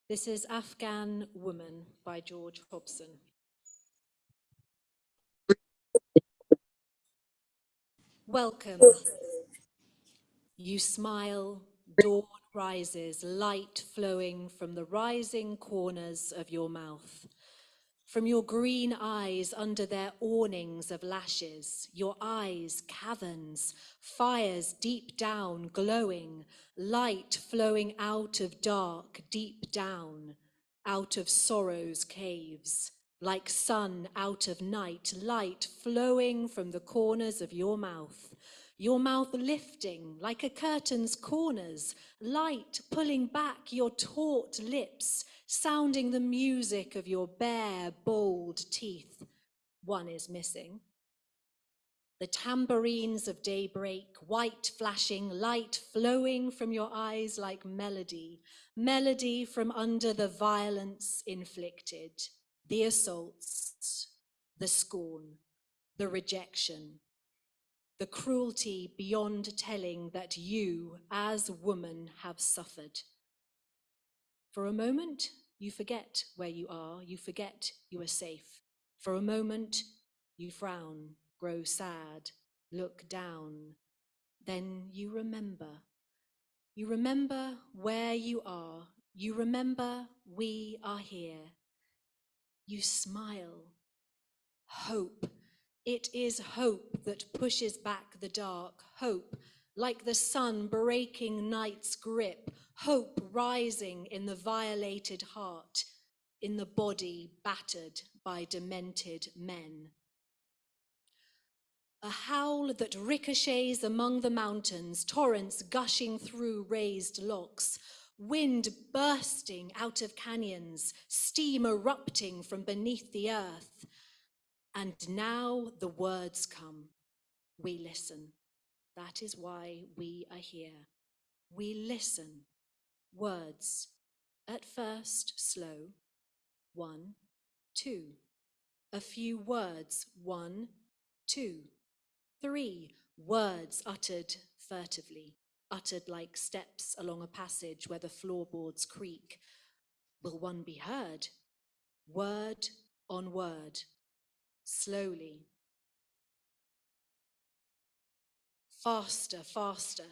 This is Afgan Woman by George Hobson. Welcome. You smile, dawn rises, light flowing from the rising corners of your mouth. From your green eyes under their awnings of lashes, your eyes caverns, fires deep down glowing, light flowing out of dark deep down, out of sorrow's caves, like sun out of night, light flowing from the corners of your mouth lifting like a curtain's corners, light pulling back your taut lips, sounding the music of your bare, bold teeth. One is missing. The tambourines of daybreak, white flashing, light flowing from your eyes like melody, melody from under the violence inflicted, the assaults, the scorn, the rejection, the cruelty beyond telling that you, as woman, have suffered. For a moment, you forget where you are, you forget you are safe. For a moment, you frown, grow sad, look down. Then you remember. You remember where you are. You remember we are here. You smile. Hope. It is hope that pushes back the dark, hope like the sun breaking night's grip, hope rising in the violated heart, in the body battered by demented men. A howl that ricochets among the mountains, torrents gushing through raised locks, wind bursting out of canyons, steam erupting from beneath the earth. And now the words come. We listen. That is why we are here. We listen. Words. At first, slow. 1, 2. A few words. 1, 2, 3. Words uttered furtively, uttered like steps along a passage where the floorboards creak. Will one be heard? Word on word. Slowly. Faster, faster.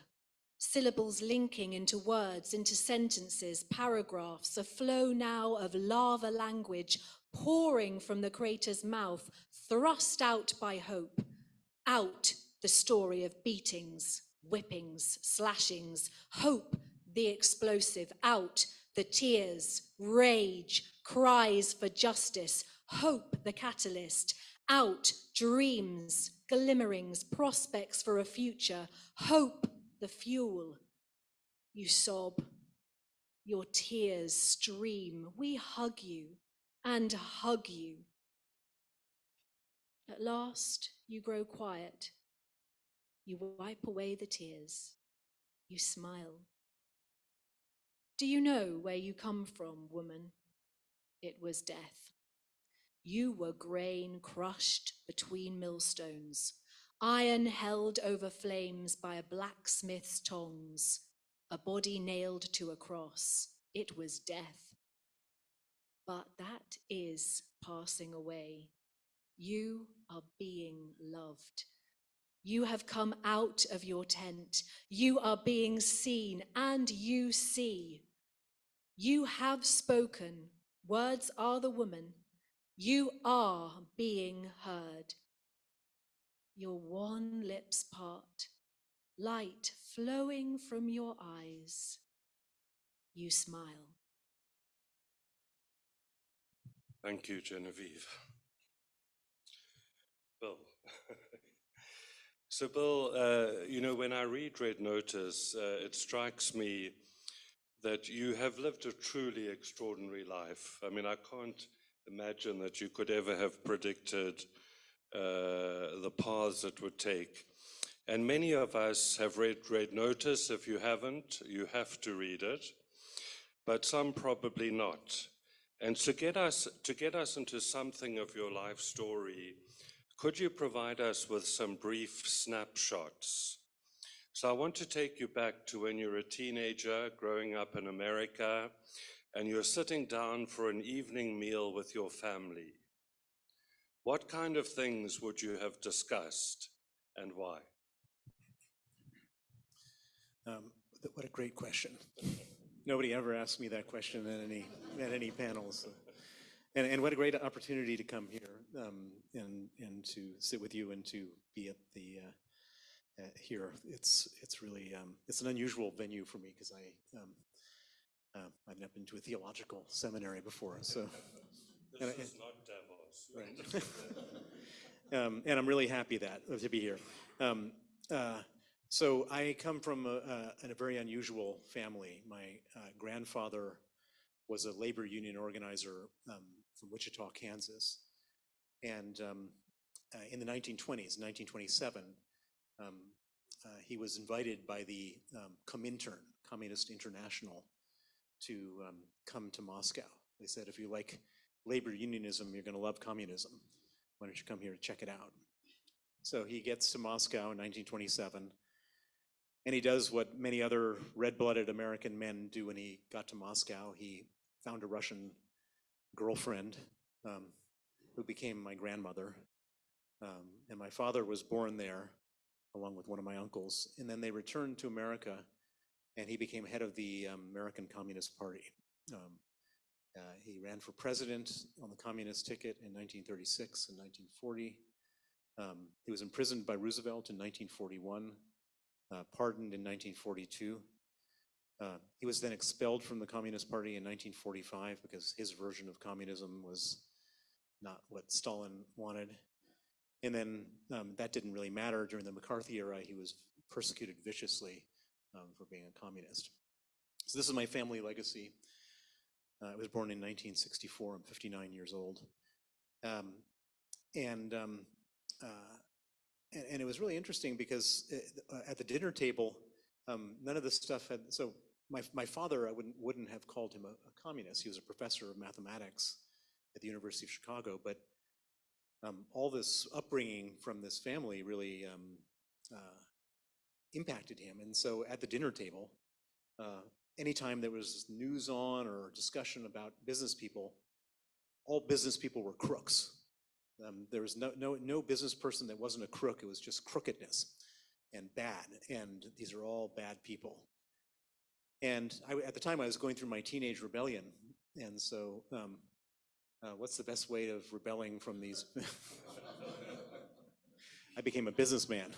Syllables linking into words, into sentences, paragraphs, a flow now of lava language pouring from the crater's mouth, thrust out by hope. Out the story of beatings, whippings, slashings, hope the explosive, out the tears, rage, cries for justice, hope the catalyst, out dreams, glimmerings, prospects for a future, hope the fuel. You sob, your tears stream, we hug you and hug you. At last you grow quiet, you wipe away the tears, you smile. Do you know where you come from, woman? It was death. You were grain crushed between millstones, iron held over flames by a blacksmith's tongs, a body nailed to a cross. It was death. But that is passing away. You are being loved. You have come out of your tent. You are being seen, and you see. You have spoken. Words are the woman. You are being heard. Your wan lips part, light flowing from your eyes. You smile. Thank you, Genevieve. Bill. So, Bill, you know, when I read Red Notice, it strikes me that you have lived a truly extraordinary life. I mean, I can't imagine that you could ever have predicted the paths it would take. And many of us have read Red Notice. If you haven't, you have to read it, but some probably not. And to get us into something of your life story, could you provide us with some brief snapshots? So I want to take you back to when you were a teenager growing up in America. and you're sitting down for an evening meal with your family, what kind of things would you have discussed and why? What a great question. Nobody ever asked me that question at any panels. And what a great opportunity to come here and to sit with you and to be at the here. It's really it's an unusual venue for me because I've never been to a theological seminary before. So This is not Davos. Right. And I'm really happy to be here. So I come from a very unusual family. My grandfather was a labor union organizer from Wichita, Kansas. And in the 1920s, 1927, he was invited by the Comintern, Communist International, to come to Moscow. They said, if you like labor unionism, you're going to love communism. Why don't you come here to check it out? So he gets to Moscow in 1927, and he does what many other red-blooded American men do when he got to Moscow. He found a Russian girlfriend who became my grandmother. And my father was born there, along with one of my uncles. And then they returned to America, and he became head of the American Communist Party. He ran for president on the communist ticket in 1936 and 1940. He was imprisoned by Roosevelt in 1941, pardoned in 1942. He was then expelled from the Communist Party in 1945 because his version of communism was not what Stalin wanted. And then that didn't really matter. During the McCarthy era, he was persecuted viciously for being a communist. So this is my family legacy. I was born in 1964. I'm 59 years old. And it was really interesting because at the dinner table, none of this stuff had, so my father, I wouldn't have called him a communist. He was a professor of mathematics at the University of Chicago, but all this upbringing from this family really impacted him. And so at the dinner table, anytime there was news on or discussion about business people, all business people were crooks. There was no business person that wasn't a crook. It was just crookedness and bad. And these are all bad people. And at the time, I was going through my teenage rebellion. And so what's the best way of rebelling from these? I became a businessman.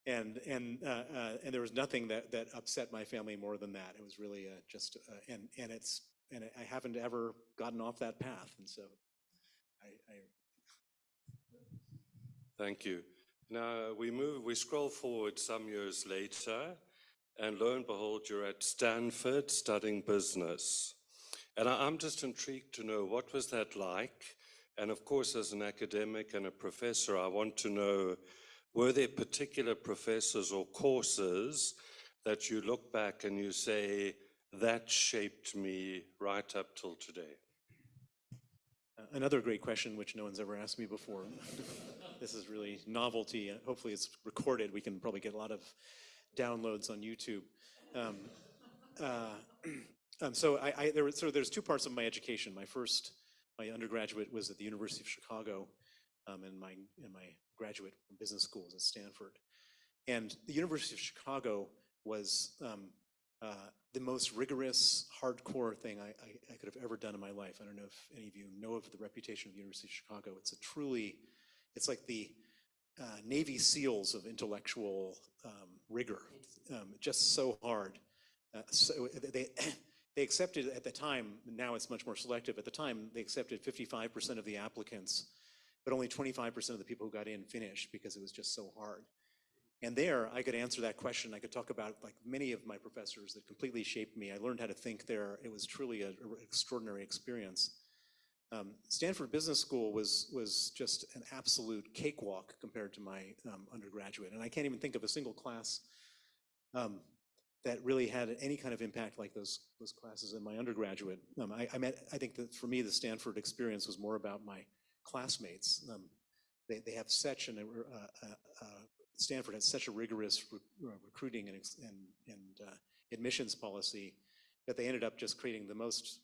And there was nothing that upset my family more than that. It was really just, and I haven't ever gotten off that path. And so Thank you. Now we scroll forward some years later, and lo and behold, you're at Stanford studying business. And I'm just intrigued to know, what was that like? And of course, as an academic and a professor, I want to know, were there particular professors or courses that you look back and you say, that shaped me right up till today? Another great question, which no one's ever asked me before. This is really novelty. Hopefully it's recorded. We can probably get a lot of downloads on YouTube. So there's two parts of my education. My undergraduate was at the University of Chicago, and my graduate business school was at Stanford. And the University of Chicago was the most rigorous, hardcore thing I could have ever done in my life. I don't know if any of you know of the reputation of the University of Chicago. It's like the Navy SEALs of intellectual rigor, just so hard. So they accepted at the time, now it's much more selective, at the time they accepted 55% of the applicants, but only 25% of the people who got in finished because it was just so hard. And there, I could answer that question. I could talk about like many of my professors that completely shaped me. I learned how to think there. It was truly an extraordinary experience. Stanford Business School was just an absolute cakewalk compared to my undergraduate. And I can't even think of a single class that really had any kind of impact like those classes in my undergraduate. I think that for me, the Stanford experience was more about my classmates. They have such Stanford has such a rigorous recruiting and admissions policy that they ended up just creating the most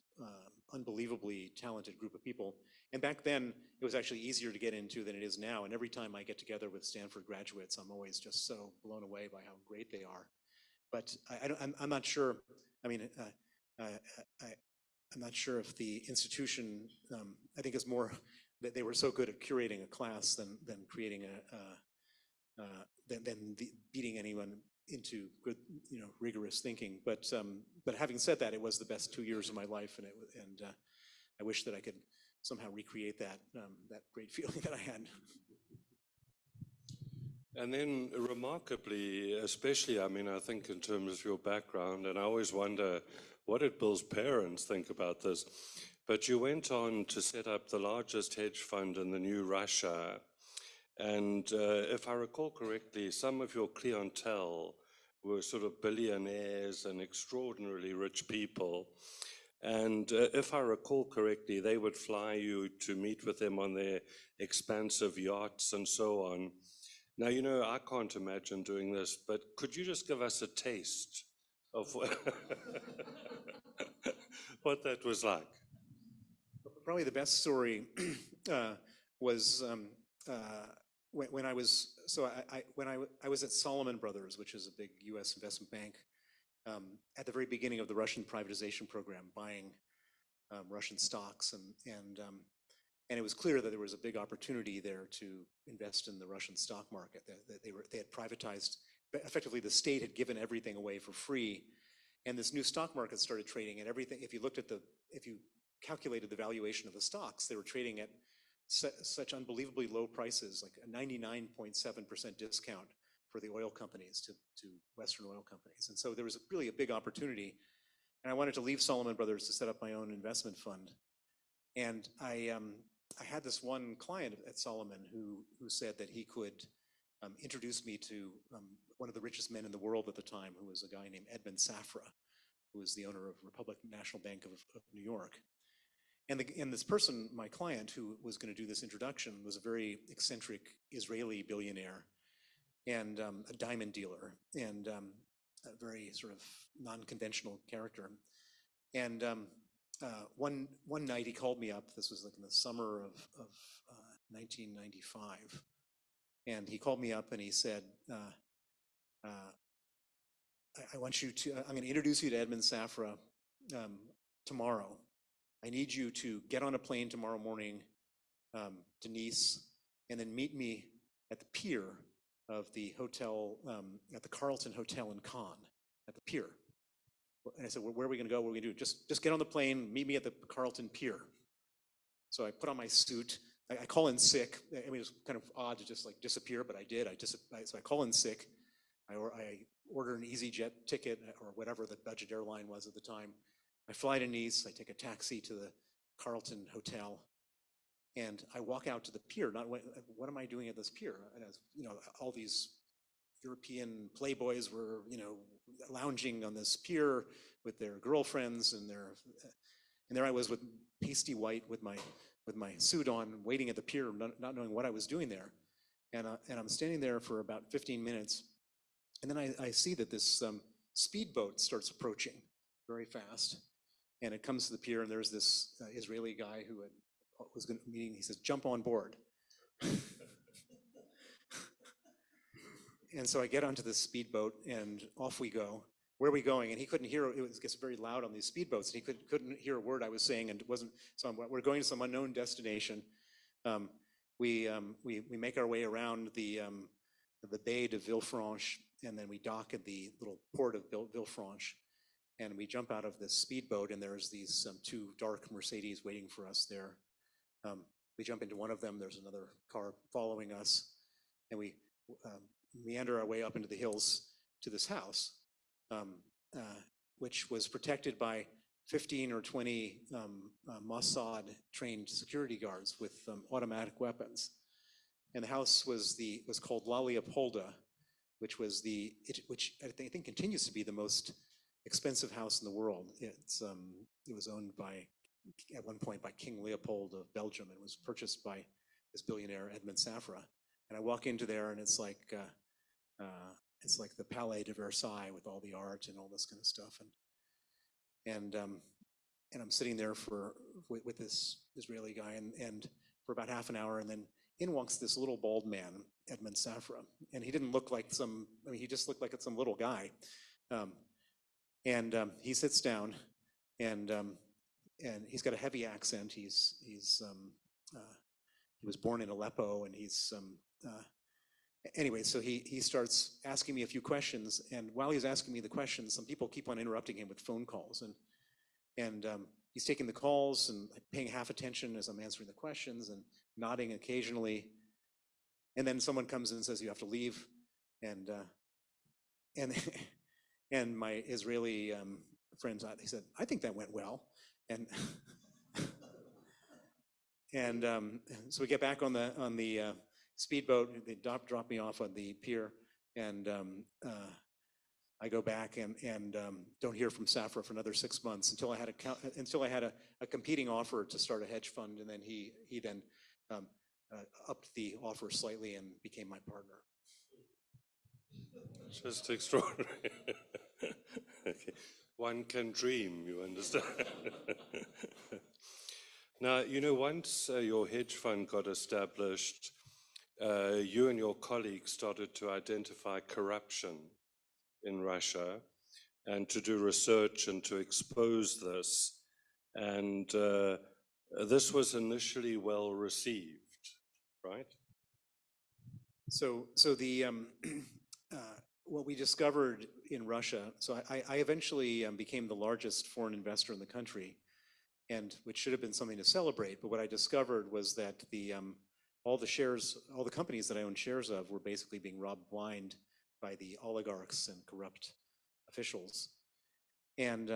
unbelievably talented group of people. And back then, it was actually easier to get into than it is now. And every time I get together with Stanford graduates, I'm always just so blown away by how great they are. But I'm not sure. I mean, I'm not sure if the institution. I think it's more that they were so good at curating a class than creating than beating anyone into good, rigorous thinking. But having said that, it was the best 2 years of my life, and I wish that I could somehow recreate that great feeling that I had. And then remarkably, especially, I mean, I think in terms of your background, and I always wonder, what did Bill's parents think about this? But you went on to set up the largest hedge fund in the new Russia. And if I recall correctly, some of your clientele were sort of billionaires and extraordinarily rich people. And if I recall correctly, they would fly you to meet with them on their expansive yachts and so on. Now, I can't imagine doing this, but could you just give us a taste of what that was like? Probably the best story was when I was I was at Salomon Brothers, which is a big U.S. investment bank, at the very beginning of the Russian privatization program, buying Russian stocks, and it was clear that there was a big opportunity there to invest in the Russian stock market. They had privatized, effectively the state had given everything away for free, and this new stock market started trading, and everything. If you calculated the valuation of the stocks, they were trading at such unbelievably low prices, like a 99.7% discount for the oil companies to Western oil companies. And so there was really a big opportunity. And I wanted to leave Salomon Brothers to set up my own investment fund. And I had this one client at Salomon who said that he could introduce me to one of the richest men in the world at the time, who was a guy named Edmund Safra, who was the owner of Republic National Bank of New York. And this person, my client, who was going to do this introduction, was a very eccentric Israeli billionaire and a diamond dealer, and a very sort of non-conventional character. And one night he called me up. This was like in the summer of 1995, and he called me up and he said, "I want you to. I'm going to introduce you to Edmund Safra tomorrow. I need you to get on a plane tomorrow morning to Nice, and then meet me at the pier of the hotel, at the Carlton Hotel in Cannes, at the pier." And I said, "Well, where are we going to go? What are we going to do?" Just get on the plane, meet me at the Carlton pier. So I put on my suit. I call in sick. I mean, it was kind of odd to just like disappear, but I did. So I call in sick. I order an EasyJet ticket or whatever the budget airline was at the time. I fly to Nice, I take a taxi to the Carlton Hotel, and I walk out to the pier. What am I doing at this pier? And as, all these European playboys were, lounging on this pier with their girlfriends, and there I was with pasty white with my suit on, waiting at the pier, not knowing what I was doing there. And I'm standing there for about 15 minutes, and then I see that this speedboat starts approaching very fast. And it comes to the pier, and there's this Israeli guy who was going to meeting. He says, "Jump on board." And so I get onto this speedboat, and off we go. Where are we going? And he couldn't hear. It gets very loud on these speedboats, and he couldn't hear a word I was saying, and it wasn't. So we're going to some unknown destination. We make our way around the Bay de Villefranche, and then we dock at the little port of Villefranche. And we jump out of this speedboat, and there's these two dark Mercedes waiting for us there. We jump into one of them. There's another car following us, and we meander our way up into the hills to this house, which was protected by 15 or 20 Mossad-trained security guards with automatic weapons. And the house was called La Leopolda, which I think continues to be the most expensive house in the world. It was owned at one point by King Leopold of Belgium, and was purchased by this billionaire Edmund Safra. And I walk into there, and it's like it's like the Palais de Versailles with all the art and all this kind of stuff. And I'm sitting there with this Israeli guy, and for about half an hour, and then in walks this little bald man, Edmund Safra, and he didn't look like he just looked like some little guy. He sits down, and he's got a heavy accent. He was born in Aleppo, and anyway, so he starts asking me a few questions, and while he's asking me the questions, some people keep on interrupting him with phone calls, and he's taking the calls and paying half attention as I'm answering the questions and nodding occasionally, and then someone comes in and says, "You have to leave," and my Israeli friends, they said, "I think that went well," and so we get back on the speedboat. They drop me off on the pier, and I go back and don't hear from Safra for another 6 months until I had a competing offer to start a hedge fund, and then he then upped the offer slightly and became my partner. Just extraordinary. Okay. One can dream, you understand. Now, once your hedge fund got established, you and your colleagues started to identify corruption in Russia and to do research and to expose this. And this was initially well received, right? So the what we discovered in Russia, so I eventually became the largest foreign investor in the country, and which should have been something to celebrate. But what I discovered was that all the companies that I owned shares of were basically being robbed blind by the oligarchs and corrupt officials. And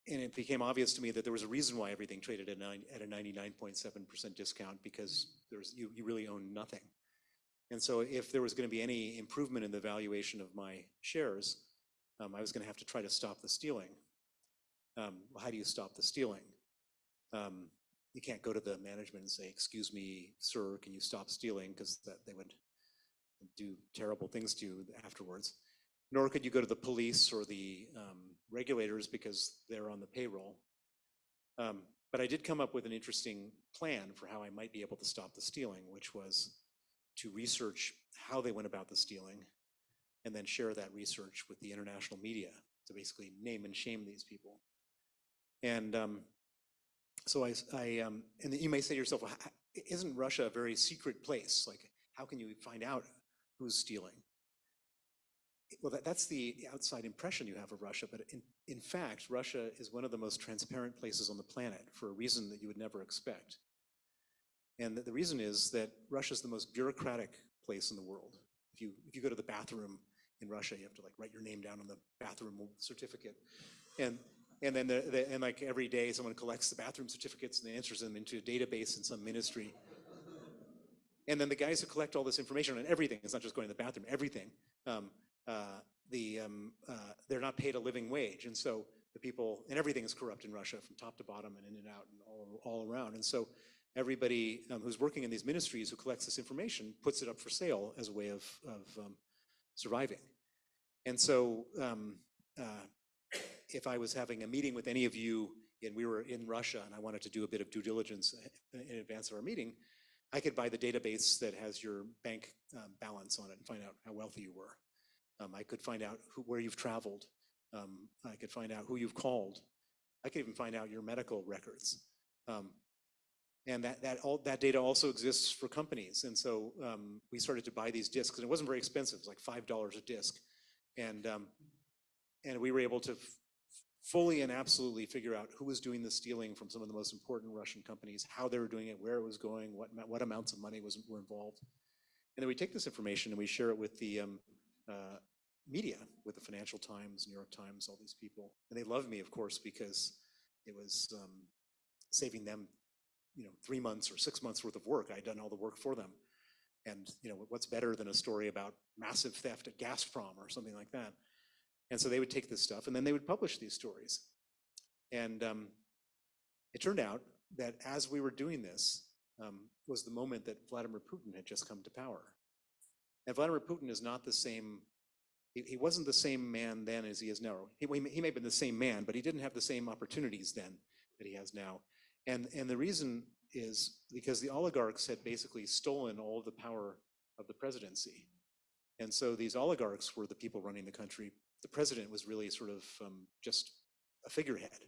it became obvious to me that there was a reason why everything traded at a 99.7% discount, because you really own nothing. And so if there was going to be any improvement in the valuation of my shares, I was going to have to try to stop the stealing. How do you stop the stealing? You can't go to the management and say, "Excuse me, sir, can you stop stealing?" because they would do terrible things to you afterwards. Nor could you go to the police or the regulators, because they're on the payroll. But I did come up with an interesting plan for how I might be able to stop the stealing, which was to research how they went about the stealing and then share that research with the international media to basically name and shame these people. And so and you may say to yourself, well, isn't Russia a very secret place? Like, how can you find out who's stealing? Well, that's the outside impression you have of Russia, but in fact, Russia is one of the most transparent places on the planet for a reason that you would never expect. And the reason is that Russia is the most bureaucratic place in the world. If you go to the bathroom in Russia, you have to write your name down on the bathroom certificate, and then like every day someone collects the bathroom certificates and enters them into a database in some ministry. And then the guys who collect all this information on everything, it's not just going to the bathroom, everything, they're not paid a living wage, and so the people, and everything is corrupt in Russia from top to bottom and in and out and all around. And so everybody who's working in these ministries who collects this information puts it up for sale as a way of surviving. And so if I was having a meeting with any of you and we were in Russia and I wanted to do a bit of due diligence in advance of our meeting, I could buy the database that has your bank balance on it and find out how wealthy you were. I could find out where you've traveled. I could find out who you've called. I could even find out your medical records. And that data also exists for companies. And so we started to buy these disks, and it wasn't very expensive. It was like $5 a disk. And we were able to fully and absolutely figure out who was doing the stealing from some of the most important Russian companies, how they were doing it, where it was going, what amounts of money were involved. And then we take this information and we share it with the media, with the Financial Times, New York Times, all these people. And they love me, of course, because it was saving them 3 months or 6 months worth of work. I'd done all the work for them. And what's better than a story about massive theft at Gazprom or something like that? And so they would take this stuff and then they would publish these stories. And it turned out that as we were doing this was the moment that Vladimir Putin had just come to power. And Vladimir Putin is not the same he wasn't the same man then as he is now. He may have been the same man, but he didn't have the same opportunities then that he has now. And the reason is because the oligarchs had basically stolen all of the power of the presidency. And so these oligarchs were the people running the country. The president was really sort of just a figurehead.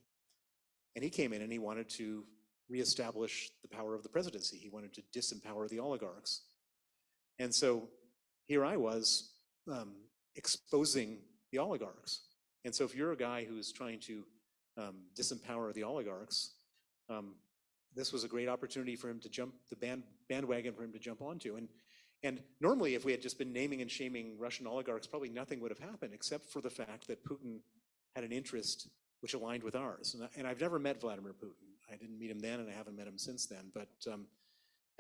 And he came in and he wanted to reestablish the power of the presidency. He wanted to disempower the oligarchs. And so here I was exposing the oligarchs. And so if you're a guy who's trying to disempower the oligarchs, this was a great opportunity for him to jump the bandwagon for him to jump onto. And normally, if we had just been naming and shaming Russian oligarchs, probably nothing would have happened, except for the fact that Putin had an interest which aligned with ours. And I've never met Vladimir Putin. I didn't meet him then, and I haven't met him since then. But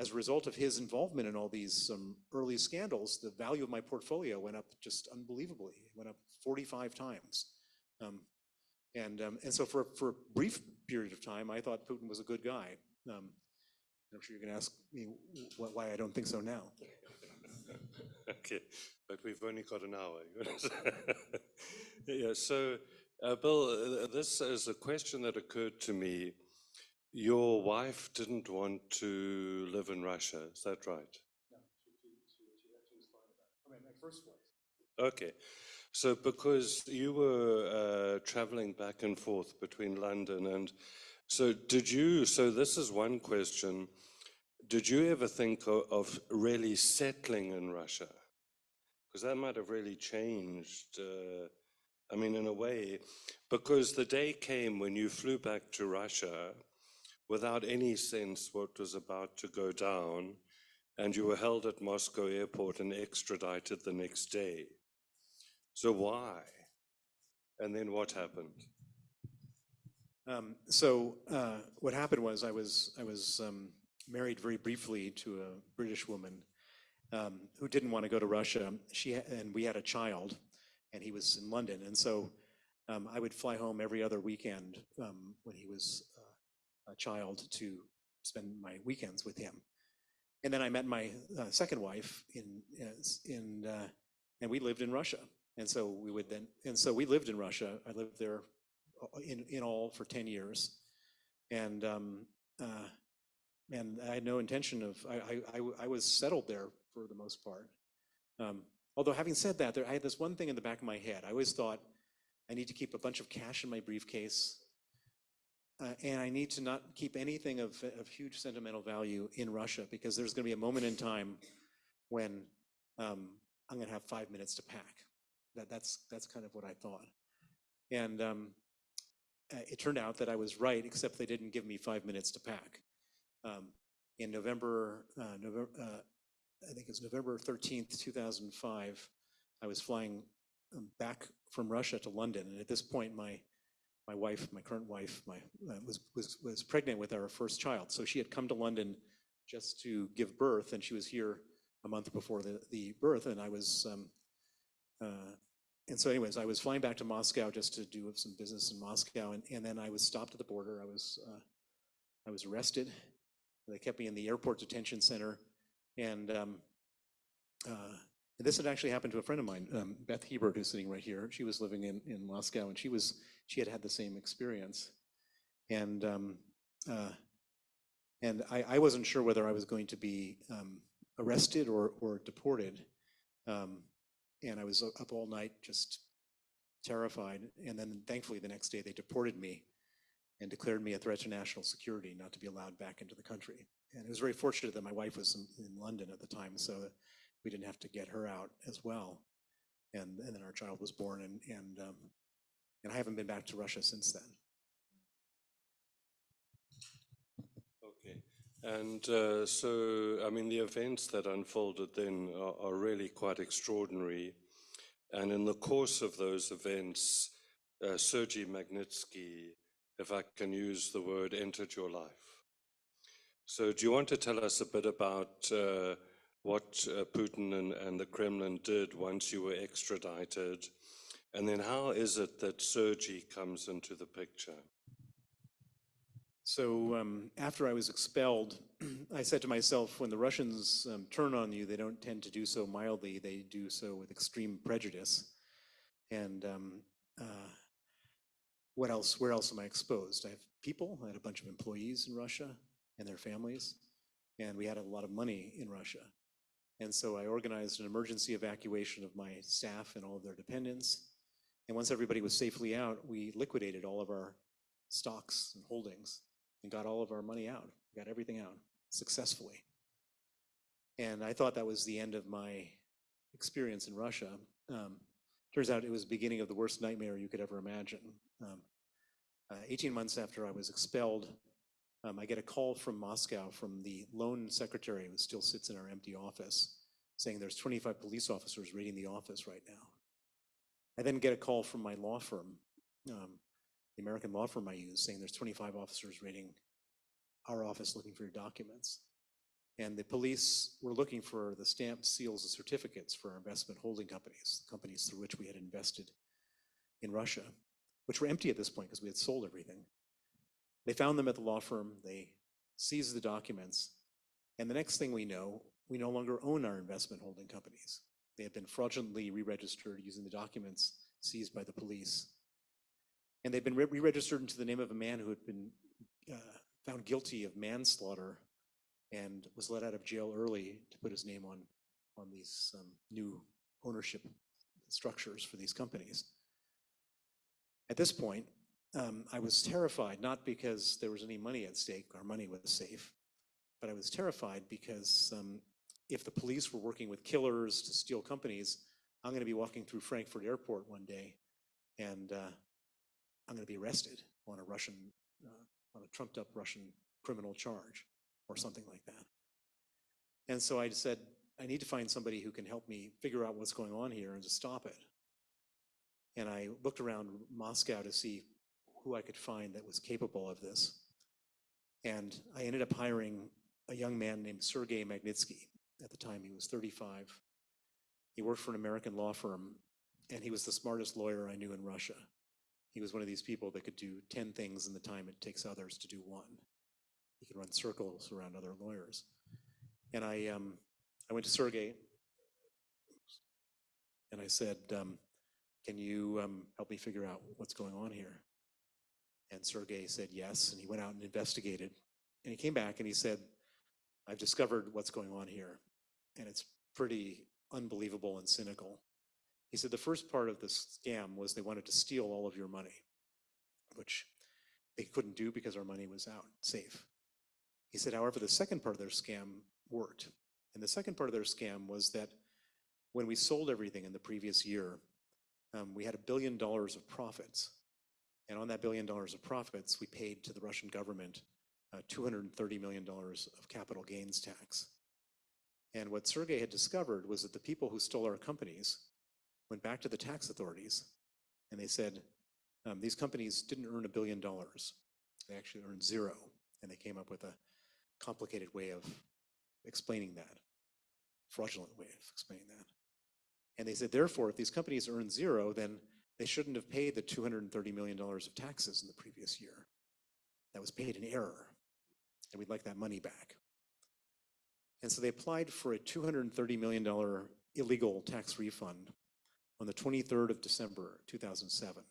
as a result of his involvement in all these early scandals, the value of my portfolio went up just unbelievably. It went up 45 times. And so for a brief period of time, I thought Putin was a good guy. I'm sure you're going to ask me why I don't think so now. Okay, but we've only got an hour. Yeah, so Bill, this is a question that occurred to me. Your wife didn't want to live in Russia, is that right? No, she was fine about it. I mean, my first wife. Okay, so because you were traveling back and forth between London and, so this is one question, did you ever think of really settling in Russia? Because that might have really changed, I mean, in a way, because the day came when you flew back to Russia without any sense what was about to go down, and you were held at Moscow airport and extradited the next day. So why? And then what happened? What happened was I was married very briefly to a British woman who didn't want to go to Russia. And we had a child, and he was in London. And so I would fly home every other weekend when he was a child to spend my weekends with him. And then I met my second wife and we lived in Russia. And so we lived in Russia. I lived there in all for 10 years. And I had no intention of, I was settled there for the most part. Although having said that, I had this one thing in the back of my head. I always thought I need to keep a bunch of cash in my briefcase, and I need to not keep anything of huge sentimental value in Russia, because there's going to be a moment in time when I'm going to have 5 minutes to pack. That's kind of what I thought. And it turned out that I was right, except they didn't give me 5 minutes to pack. In November, I think it's November 13th, 2005, I was flying back from Russia to London. And at this point, my wife, my current wife, was pregnant with our first child. So she had come to London just to give birth, and she was here a month before the birth. And I was, and so anyways, I was flying back to Moscow just to do some business in Moscow. And then I was stopped at the border. I was arrested. They kept me in the airport detention center. And this had actually happened to a friend of mine, Beth Hebert, who's sitting right here. She was living in Moscow, and she had the same experience. And I wasn't sure whether I was going to be arrested or deported. And I was up all night just terrified. And then thankfully the next day they deported me and declared me a threat to national security, not to be allowed back into the country. And it was very fortunate that my wife was in London at the time, so that we didn't have to get her out as well. And then our child was born, and I haven't been back to Russia since then. Okay, and so, I mean, the events that unfolded then are really quite extraordinary. And in the course of those events, Sergei Magnitsky, if I can use the word, entered your life. So do you want to tell us a bit about what Putin and the Kremlin did once you were extradited? And then how is it that Sergei comes into the picture? So after I was expelled, I said to myself, when the Russians turn on you, they don't tend to do so mildly, they do so with extreme prejudice. And what else? Where else am I exposed? I have people. I had a bunch of employees in Russia and their families, and we had a lot of money in Russia. And so I organized an emergency evacuation of my staff and all of their dependents. And once everybody was safely out, we liquidated all of our stocks and holdings and got all of our money out, got everything out successfully. And I thought that was the end of my experience in Russia. Turns out it was the beginning of the worst nightmare you could ever imagine. 18 months after I was expelled, I get a call from Moscow from the lone secretary who still sits in our empty office saying there's 25 police officers raiding the office right now. I then get a call from my law firm, the American law firm I use, saying there's 25 officers raiding our office looking for your documents. And the police were looking for the stamps, seals, and certificates for our investment holding companies, companies through which we had invested in Russia, which were empty at this point because we had sold everything. They found them at the law firm, they seized the documents, and the next thing we know, we no longer own our investment holding companies. They had been fraudulently re-registered using the documents seized by the police. And they'd been re-registered into the name of a man who had been found guilty of manslaughter and was let out of jail early to put his name on these new ownership structures for these companies. At this point, I was terrified, not because there was any money at stake, our money was safe, but I was terrified because if the police were working with killers to steal companies, I'm going to be walking through Frankfurt Airport one day and I'm going to be arrested on a trumped up Russian criminal charge or something like that. And so I said, I need to find somebody who can help me figure out what's going on here and to stop it. And I looked around Moscow to see who I could find that was capable of this. And I ended up hiring a young man named Sergei Magnitsky. At the time, he was 35. He worked for an American law firm, and he was the smartest lawyer I knew in Russia. He was one of these people that could do 10 things in the time it takes others to do one. He could run circles around other lawyers. And I went to Sergei, and I said, can you help me figure out what's going on here? And Sergei said yes, and he went out and investigated. And he came back and he said, I've discovered what's going on here, and it's pretty unbelievable and cynical. He said the first part of the scam was they wanted to steal all of your money, which they couldn't do because our money was out, safe. He said, however, the second part of their scam worked. And the second part of their scam was that when we sold everything in the previous year, we had $1 billion of profits. And on that $1 billion of profits, we paid to the Russian government $230 million of capital gains tax. And what Sergei had discovered was that the people who stole our companies went back to the tax authorities and they said, these companies didn't earn $1 billion. They actually earned zero. And they came up with a complicated way of explaining that, fraudulent way of explaining that. And they said, therefore, if these companies earn zero, then they shouldn't have paid the $230 million of taxes in the previous year. That was paid in error, and we'd like that money back. And so they applied for a $230 million illegal tax refund on the 23rd of December, 2007,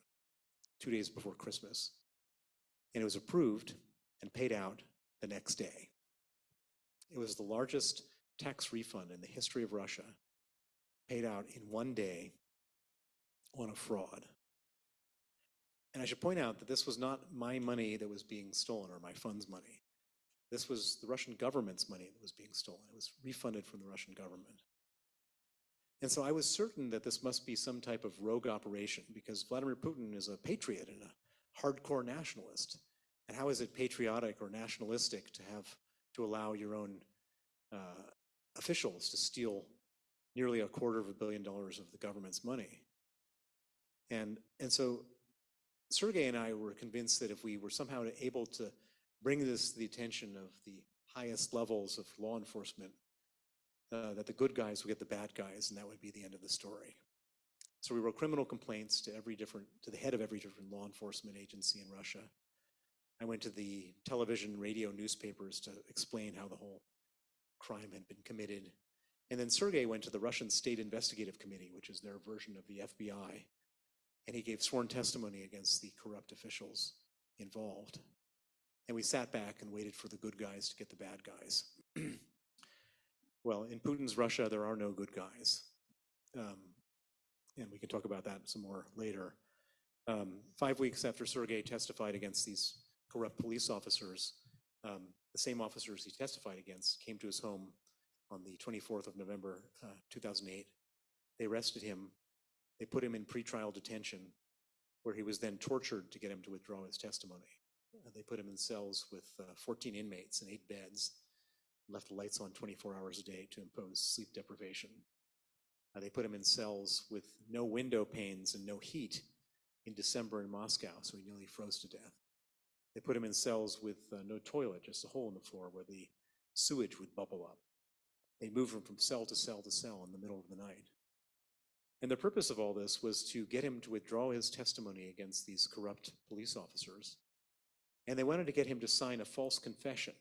2 days before Christmas. And it was approved and paid out the next day. It was the largest tax refund in the history of Russia, paid out in one day on a fraud. And I should point out that this was not my money that was being stolen or my fund's money. This was the Russian government's money that was being stolen. It was refunded from the Russian government. And so I was certain that this must be some type of rogue operation because Vladimir Putin is a patriot and a hardcore nationalist. And how is it patriotic or nationalistic to allow your own officials to steal nearly $250 million of the government's money? And so Sergei and I were convinced that if we were somehow able to bring this to the attention of the highest levels of law enforcement, that the good guys would get the bad guys, and that would be the end of the story. So we wrote criminal complaints to the head of every different law enforcement agency in Russia. I went to the television, radio, newspapers to explain how the whole crime had been committed. And then Sergei went to the Russian State Investigative Committee, which is their version of the FBI, and he gave sworn testimony against the corrupt officials involved. And we sat back and waited for the good guys to get the bad guys. Well, in Putin's Russia, there are no good guys. And we can talk about that some more later. 5 weeks after Sergei testified against these corrupt police officers, the same officers he testified against came to his home on the 24th of November, 2008. They arrested him. They put him in pretrial detention, where he was then tortured to get him to withdraw his testimony. They put him in cells with 14 inmates and 8 beds, left the lights on 24 hours a day to impose sleep deprivation. They put him in cells with no window panes and no heat in December in Moscow, so he nearly froze to death. They put him in cells with no toilet, just a hole in the floor where the sewage would bubble up. They moved him from cell to cell to cell in the middle of the night. And the purpose of all this was to get him to withdraw his testimony against these corrupt police officers. And they wanted to get him to sign a false confession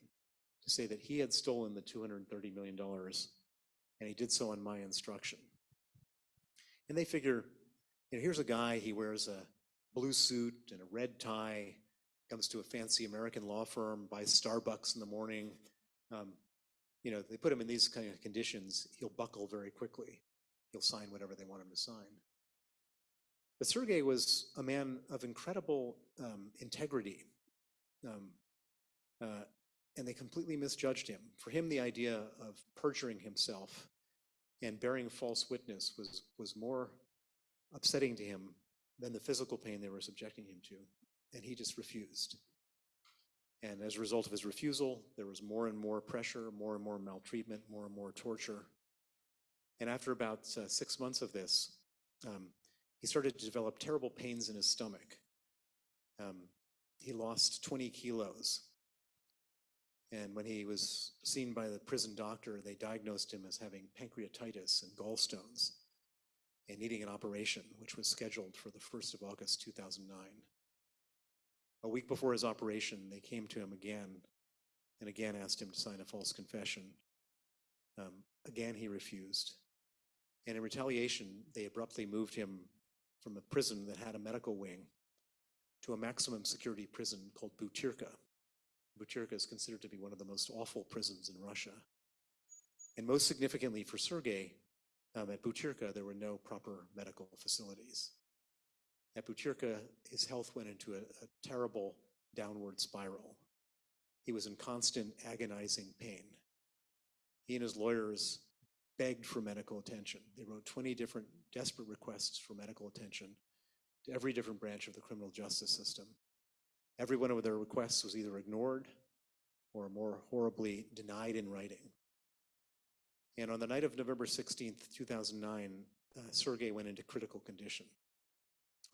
to say that he had stolen the $230 million, and he did so on my instruction. And they figure, here's a guy, he wears a blue suit and a red tie, comes to a fancy American law firm, buys Starbucks in the morning. They put him in these kind of conditions, he'll buckle very quickly. He'll sign whatever they want him to sign. But Sergei was a man of incredible integrity. And they completely misjudged him. For him, the idea of perjuring himself and bearing false witness was more upsetting to him than the physical pain they were subjecting him to. And he just refused. And as a result of his refusal, there was more and more pressure, more and more maltreatment, more and more torture. And after about 6 months of this, he started to develop terrible pains in his stomach. He lost 20 kilos. And when he was seen by the prison doctor, they diagnosed him as having pancreatitis and gallstones and needing an operation, which was scheduled for the 1st of August, 2009. A week before his operation, they came to him again and again asked him to sign a false confession. Again, he refused. And in retaliation, they abruptly moved him from a prison that had a medical wing to a maximum security prison called Butyrka. Butyrka is considered to be one of the most awful prisons in Russia. And most significantly for Sergei, at Butyrka, there were no proper medical facilities. At Butyrka, his health went into a terrible downward spiral. He was in constant agonizing pain. He and his lawyers begged for medical attention. They wrote 20 different desperate requests for medical attention to every different branch of the criminal justice system. Every one of their requests was either ignored or more horribly denied in writing. And on the night of November 16th, 2009, Sergei went into critical condition.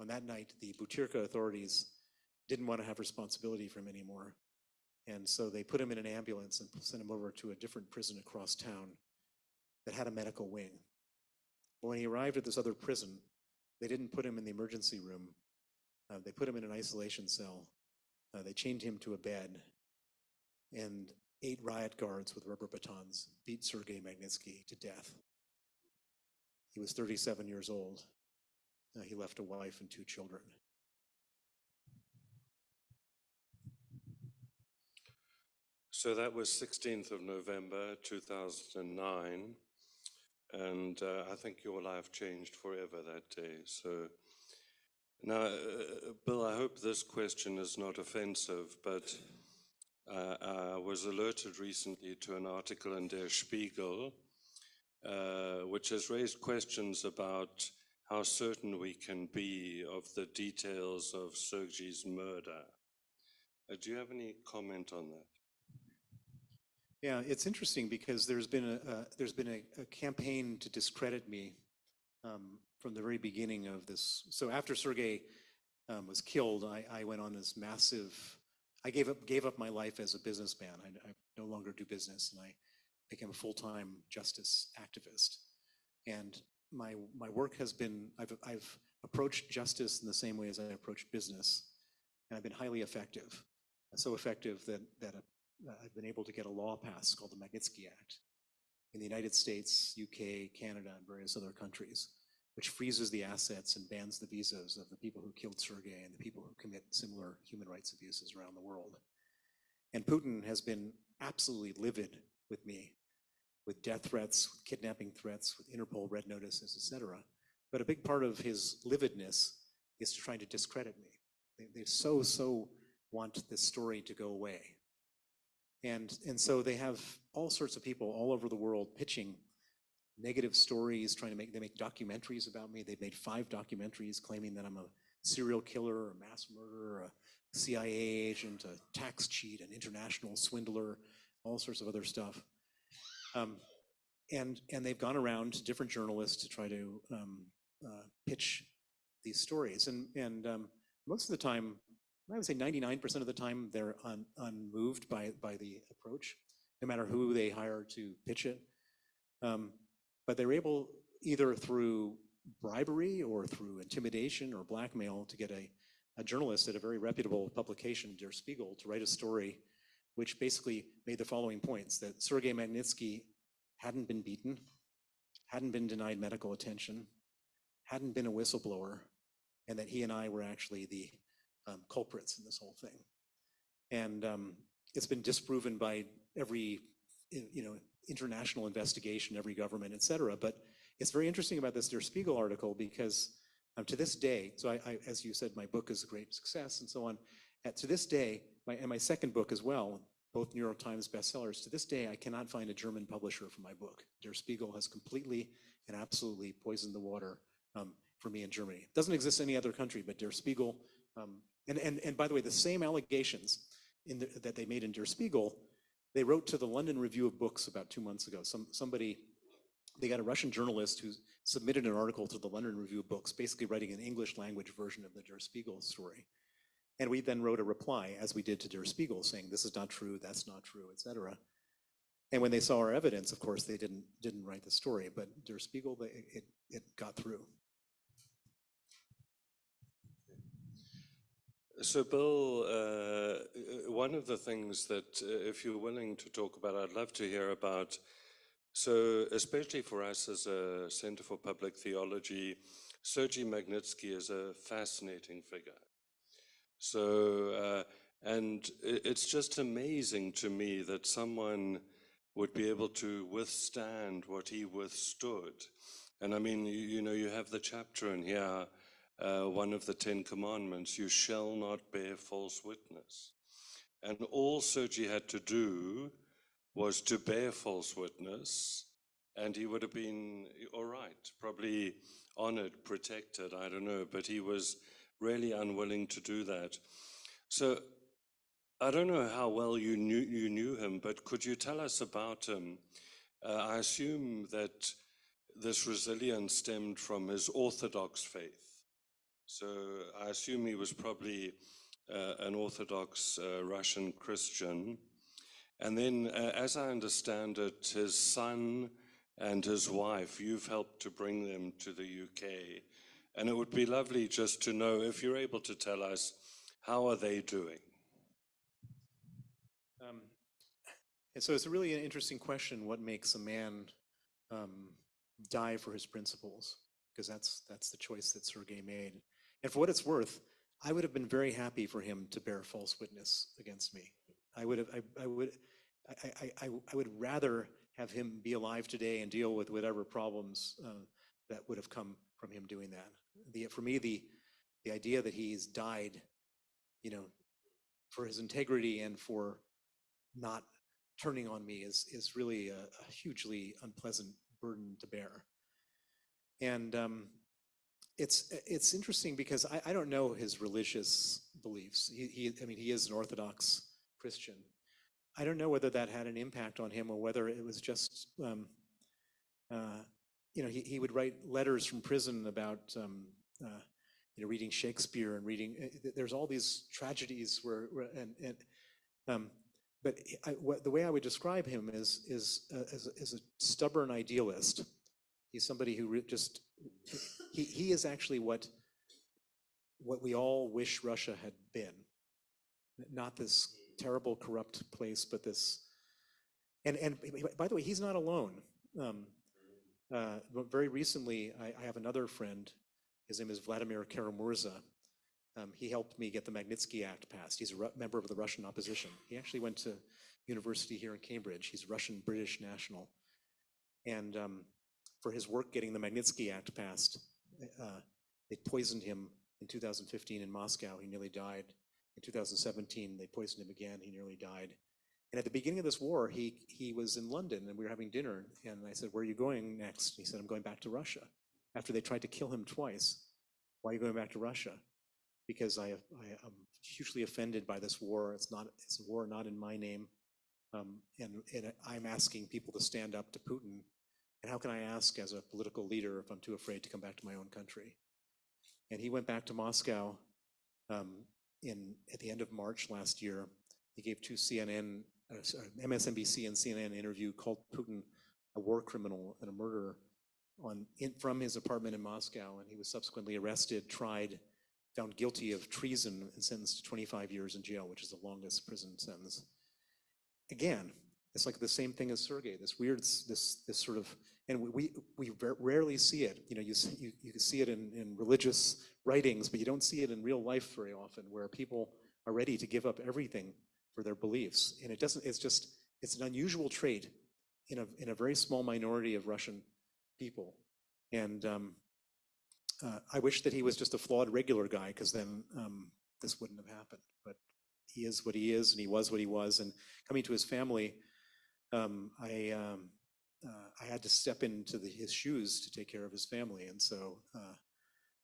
On that night, the Butyrka authorities didn't want to have responsibility for him anymore. And so they put him in an ambulance and sent him over to a different prison across town that had a medical wing. But when he arrived at this other prison, they didn't put him in the emergency room. They put him in an isolation cell. They chained him to a bed, and 8 riot guards with rubber batons beat Sergei Magnitsky to death. He was 37 years old. He left a wife and 2 children. So that was 16th of November, 2009. And I think your life changed forever that day. So now, Bill, I hope this question is not offensive, but I was alerted recently to an article in Der Spiegel, which has raised questions about how certain we can be of the details of Sergei's murder. Do you have any comment on that? Yeah, it's interesting because there's been a campaign to discredit me from the very beginning of this. So after Sergei was killed, I went on this massive. I gave up my life as a businessman. I no longer do business, and I became a full-time justice activist. And my work has been I've approached justice in the same way as I approached business, and I've been highly effective. So effective that I've been able to get a law passed called the Magnitsky Act in the United States, UK, Canada, and various other countries. which freezes the assets and bans the visas of the people who killed Sergei and the people who commit similar human rights abuses around the world. And Putin has been absolutely livid with me, with death threats, with kidnapping threats, with Interpol red notices, etc. But a big part of his lividness is trying to discredit me. They so want this story to go away. And so they have all sorts of people all over the world pitching negative stories, they make documentaries about me. They've made 5 documentaries claiming that I'm a serial killer, a mass murderer, a CIA agent, a tax cheat, an international swindler, all sorts of other stuff. And they've gone around to different journalists to try to pitch these stories. And most of the time, I would say 99% of the time, they're unmoved by the approach, no matter who they hire to pitch it. But they're able, either through bribery or through intimidation or blackmail, to get a journalist at a very reputable publication, Der Spiegel, to write a story which basically made the following points: that Sergei Magnitsky hadn't been beaten, hadn't been denied medical attention, hadn't been a whistleblower, and that he and I were actually the culprits in this whole thing. And it's been disproven by every international investigation, every government, et cetera. But it's very interesting about this Der Spiegel article because to this day, so I, as you said, my book is a great success and so on. To this day, my second book as well, both New York Times bestsellers, to this day, I cannot find a German publisher for my book. Der Spiegel has completely and absolutely poisoned the water for me in Germany. It doesn't exist in any other country, but Der Spiegel, and by the way, the same allegations that they made in Der Spiegel, they wrote to the London Review of Books about 2 months ago. They got a Russian journalist who submitted an article to the London Review of Books, basically writing an English language version of the Der Spiegel story. And we then wrote a reply, as we did to Der Spiegel, saying this is not true, that's not true, et cetera. And when they saw our evidence, of course, they didn't write the story, but Der Spiegel, it got through. So, Bill, one of the things that, if you're willing to talk about, I'd love to hear about. So, especially for us as a Center for Public Theology, Sergei Magnitsky is a fascinating figure. So, and it's just amazing to me that someone would be able to withstand what he withstood. And I mean, you have the chapter in here, one of the 10 Commandments, you shall not bear false witness. And all Sergei had to do was to bear false witness, and he would have been all right, probably honored, protected, I don't know, but he was really unwilling to do that. So I don't know how well you knew him, but could you tell us about him? I assume that this resilience stemmed from his Orthodox faith. So I assume he was probably an Orthodox Russian Christian. And then, as I understand it, his son and his wife, you've helped to bring them to the UK. And it would be lovely just to know, if you're able to tell us, how are they doing? And so it's really an interesting question, what makes a man die for his principles? Because that's the choice that Sergei made. And for what it's worth, I would have been very happy for him to bear false witness against me. I would rather have him be alive today and deal with whatever problems that would have come from him doing that. For me, the idea that he's died, for his integrity and for not turning on me is really a hugely unpleasant burden to bear. And it's interesting because I don't know his religious beliefs. He is an Orthodox Christian. I don't know whether that had an impact on him or whether it was just, he would write letters from prison about, reading Shakespeare and reading. There's all these tragedies but the way I would describe him is a stubborn idealist. He's somebody who he is actually what we all wish Russia had been. Not this terrible, corrupt place, but this. And by the way, he's not alone. But very recently, I have another friend. His name is Vladimir Karamurza. He helped me get the Magnitsky Act passed. He's a member of the Russian opposition. He actually went to university here in Cambridge. He's Russian-British national. And for his work getting the Magnitsky Act passed, they poisoned him in 2015 in Moscow. He nearly died. In 2017, they poisoned him again. He nearly died. And at the beginning of this war, he was in London, and we were having dinner. And I said, "Where are you going next?" He said, "I'm going back to Russia." After they tried to kill him twice, "Why are you going back to Russia?" "Because I am hugely offended by this war. It's a war not in my name. And I'm asking people to stand up to Putin. And how can I ask as a political leader if I'm too afraid to come back to my own country?" And he went back to Moscow at the end of March last year. He gave two MSNBC and CNN interview, called Putin a war criminal and a murderer from his apartment in Moscow. And he was subsequently arrested, tried, found guilty of treason, and sentenced to 25 years in jail, which is the longest prison sentence. Again, it's like the same thing as Sergei, this weird, this sort of, and we rarely see it. You can see it in religious writings, but you don't see it in real life very often, where people are ready to give up everything for their beliefs. And it's an unusual trait in a very small minority of Russian people. And I wish that he was just a flawed regular guy, because then this wouldn't have happened. But he is what he is, and he was what he was. And coming to his family, I had to step into his shoes to take care of his family. And so,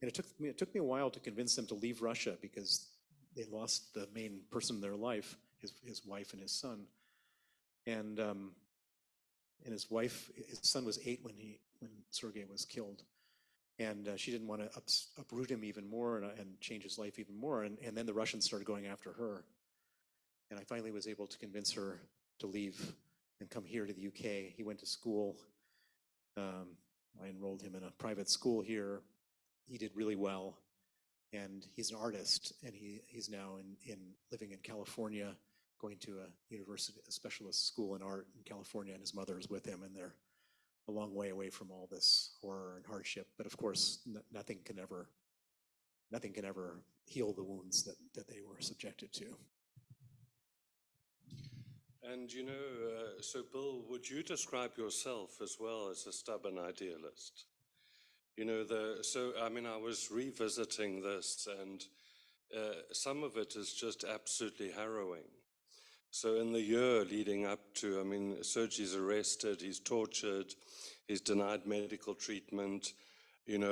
and it took me a while to convince them to leave Russia, because they lost the main person in their life, his wife and his son. And his son was 8 when Sergei was killed. And she didn't want to uproot him even more and change his life even more. And then the Russians started going after her. And I finally was able to convince her to leave and come here to the UK. He went to school. I enrolled him in a private school here. He did really well. And he's an artist. And he's now living in California, going to a specialist school in art in California. And his mother is with him. And they're a long way away from all this horror and hardship. But of course, nothing can ever heal the wounds that they were subjected to. And so Bill, would you describe yourself as well as a stubborn idealist? I was revisiting this, and some of it is just absolutely harrowing. So in the year leading up to, Sergei's arrested, he's tortured, he's denied medical treatment. The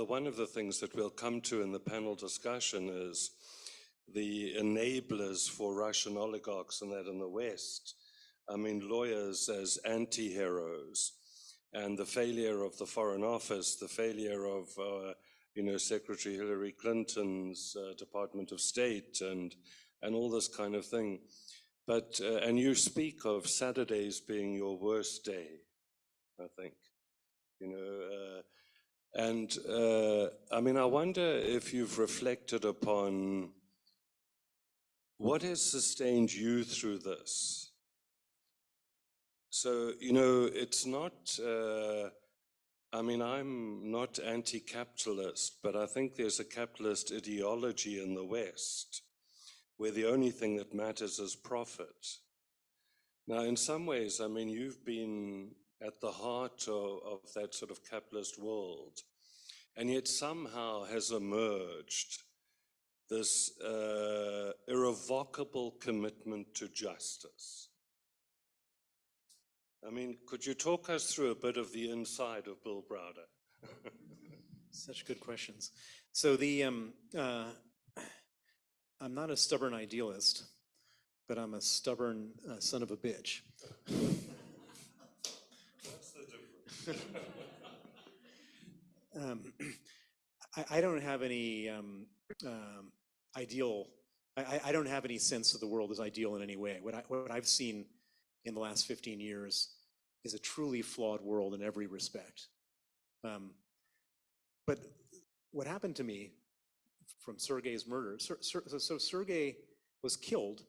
one of the things that we'll come to in the panel discussion is the enablers for Russian oligarchs and that in the West. Lawyers as anti-heroes, and the failure of the Foreign Office, the failure of, Secretary Hillary Clinton's Department of State, and all this kind of thing. But, and you speak of Saturdays being your worst day, I think, I wonder if you've reflected upon what has sustained you through this. So, it's not, I'm not anti-capitalist, but I think there's a capitalist ideology in the West, where the only thing that matters is profit. Now, in some ways, you've been at the heart of that sort of capitalist world, and yet somehow has emerged this irrevocable commitment to justice. Could you talk us through a bit of the inside of Bill Browder? Such good questions. So I'm not a stubborn idealist, but I'm a stubborn son of a bitch. What's the difference? I don't have any ideal. I don't have any sense of the world as ideal in any way. What I've seen in the last 15 years is a truly flawed world in every respect. But what happened to me from Sergei's murder, so Sergei was killed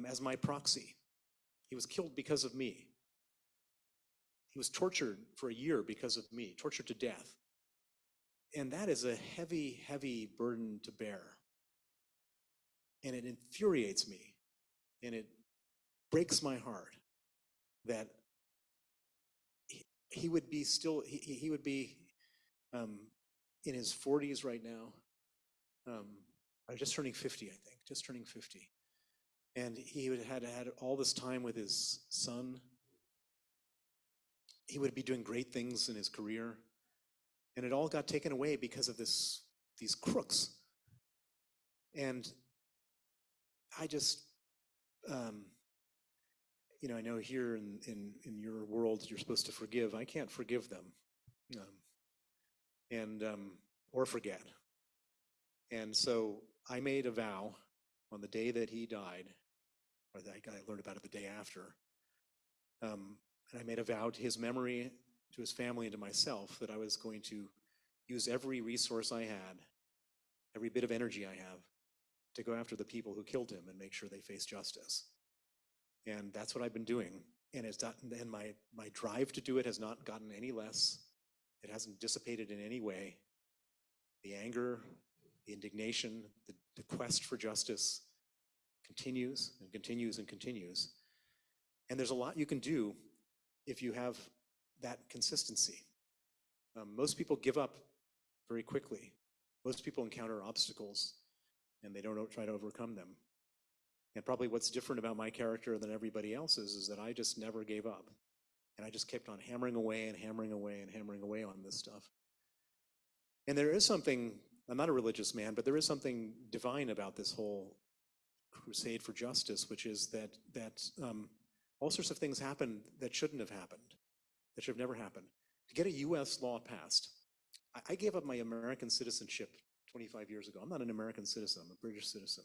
as my proxy. He was killed because of me. he was tortured for a year because of me, tortured to death. And that is a heavy, heavy burden to bear. And it infuriates me, and it breaks my heart that he would be still, he would be in his 40s right now. Just turning 50, I think, just turning 50. And he would have had all this time with his son. He would be doing great things in his career. And it all got taken away because of these crooks. And I just, I know here in your world, you're supposed to forgive. I can't forgive them. Or forget. And so I made a vow on the day that he died, or that I learned about it the day after. And I made a vow to his memory, to his family, and to myself that I was going to use every resource I had, every bit of energy I have, to go after the people who killed him and make sure they face justice. And that's what I've been doing. And my drive to do it has not gotten any less. It hasn't dissipated in any way. The anger, the indignation, the quest for justice continues and continues and continues. And there's a lot you can do if you have that consistency. Most people give up very quickly. Most people encounter obstacles and they don't try to overcome them. And probably what's different about my character than everybody else's is that I just never gave up. And I just kept on hammering away and hammering away and hammering away on this stuff. And there is something, I'm not a religious man, but there is something divine about this whole crusade for justice, which is that all sorts of things happen that shouldn't have happened, that should have never happened. To get a US law passed, I gave up my American citizenship 25 years ago. I'm not an American citizen, I'm a British citizen.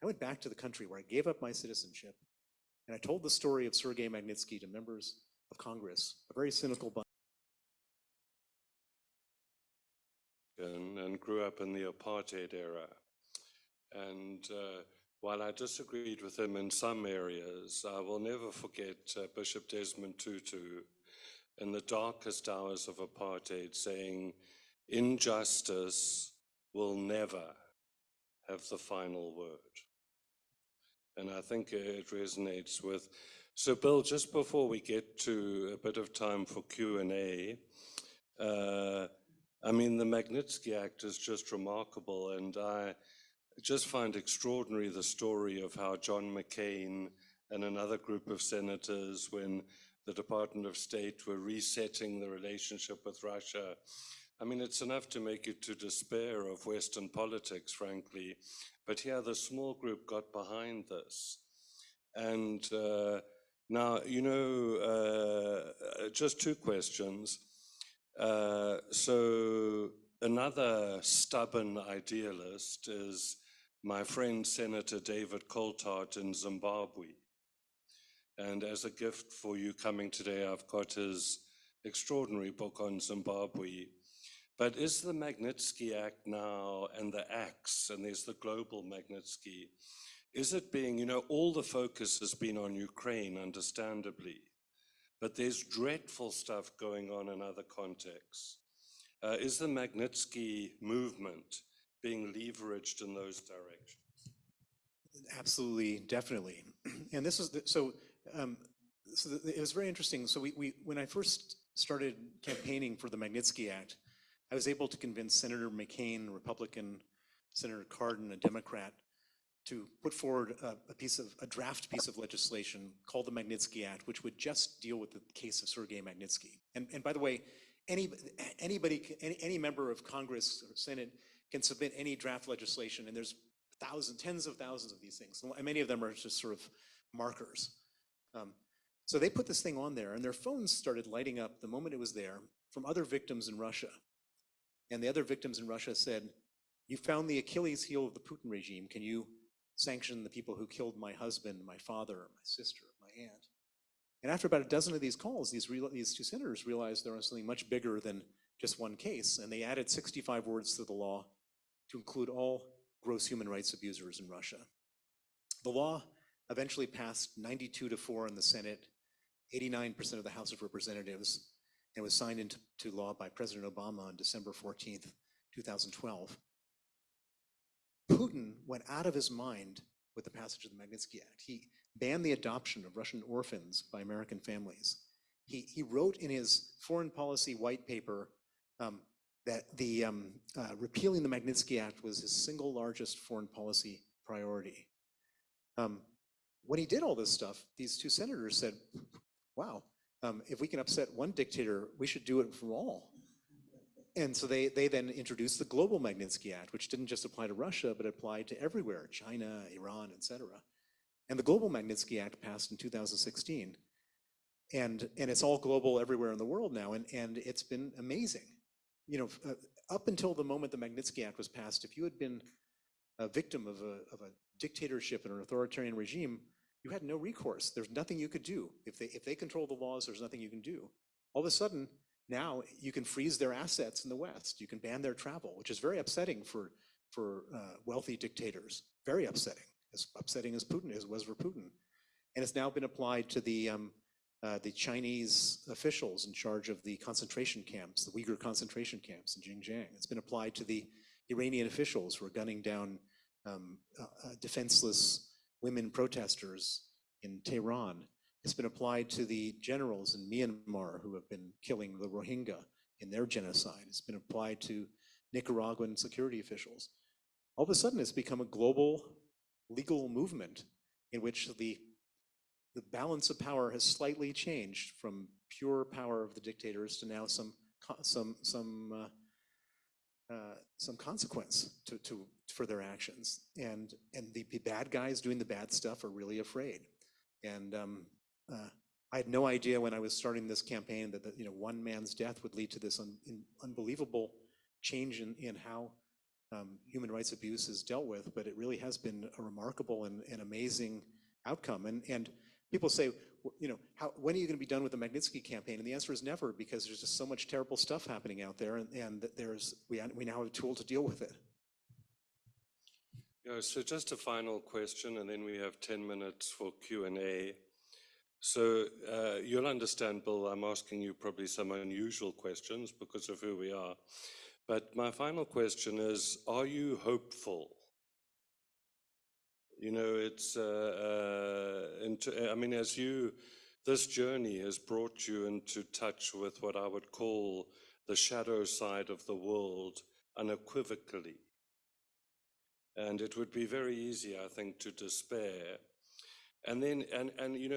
I went back to the country where I gave up my citizenship, and I told the story of Sergei Magnitsky to members of Congress, a very cynical bunch. And grew up in the apartheid era. And while I disagreed with him in some areas, I will never forget Bishop Desmond Tutu in the darkest hours of apartheid saying, "Injustice will never have the final word." And I think it resonates with. So Bill, just before we get to a bit of time for Q&A, I mean, the Magnitsky Act is just remarkable, and I just find extraordinary the story of how John McCain and another group of senators, when the Department of State were resetting the relationship with Russia, I mean, it's enough to make you to despair of Western politics, frankly. But here, the small group got behind this. And now, just two questions. So another stubborn idealist is my friend Senator David Coulthard in Zimbabwe. And as a gift for you coming today, I've got his extraordinary book on Zimbabwe. But is the Magnitsky Act now, and the acts, and there's the Global Magnitsky, is it being, all the focus has been on Ukraine, understandably, but there's dreadful stuff going on in other contexts. Is the Magnitsky movement being leveraged in those directions? Absolutely, definitely. And this is, it was very interesting. So when I first started campaigning for the Magnitsky Act, I was able to convince Senator McCain, a Republican, Senator Cardin, a Democrat, to put forward a draft piece of legislation called the Magnitsky Act, which would just deal with the case of Sergei Magnitsky. And by the way, any member of Congress or Senate can submit any draft legislation, and there's tens of thousands of these things. And many of them are just sort of markers. So they put this thing on there, and their phones started lighting up the moment it was there from other victims in Russia. And the other victims in Russia said, "You found the Achilles heel of the Putin regime. Can you sanction the people who killed my husband, my father, my sister, my aunt?" And after about a dozen of these calls, these two senators realized there was something much bigger than just one case, and they added 65 words to the law to include all gross human rights abusers in Russia. The law eventually passed 92-4 in the Senate, 89% of the House of Representatives, and was signed into law by President Obama on December 14th, 2012. Putin went out of his mind with the passage of the Magnitsky Act. He banned the adoption of Russian orphans by American families. He wrote in his foreign policy white paper that the repealing the Magnitsky Act was his single largest foreign policy priority. When he did all this stuff, these two senators said, wow, if we can upset one dictator, we should do it for all. And so they then introduced the Global Magnitsky Act, which didn't just apply to Russia, but applied to everywhere, China, Iran, etc. And the Global Magnitsky Act passed in 2016. And it's all global everywhere in the world now, and it's been amazing. You know, up until the moment the Magnitsky Act was passed, if you had been a victim of a dictatorship and an authoritarian regime, you had no recourse. There's nothing you could do. If they control the laws, there's nothing you can do. All of a sudden, now you can freeze their assets in the West. You can ban their travel, which is very upsetting for wealthy dictators. Very upsetting, as upsetting as was for Putin. And it's now been applied to the Chinese officials in charge of the concentration camps, the Uyghur concentration camps in Xinjiang. It's been applied to the Iranian officials who are gunning down defenseless women protesters in Tehran. It's been applied to the generals in Myanmar who have been killing the Rohingya in their genocide. It's been applied to Nicaraguan security officials. All of a sudden, it's become a global legal movement in which the balance of power has slightly changed from pure power of the dictators to now some consequence for their actions, and the bad guys doing the bad stuff are really afraid. And I had no idea when I was starting this campaign that one man's death would lead to this unbelievable change in how human rights abuse is dealt with. But it really has been a remarkable and amazing outcome. And people say, when are you going to be done with the Magnitsky campaign? And the answer is never, because there's just so much terrible stuff happening out there, and we now have a tool to deal with it. Yeah, so just a final question, and then we have 10 minutes for Q&A. So you'll understand, Bill, I'm asking you probably some unusual questions because of who we are. But my final question is, are you hopeful? It's, this journey has brought you into touch with what I would call the shadow side of the world unequivocally. And it would be very easy, I think, to despair. And then,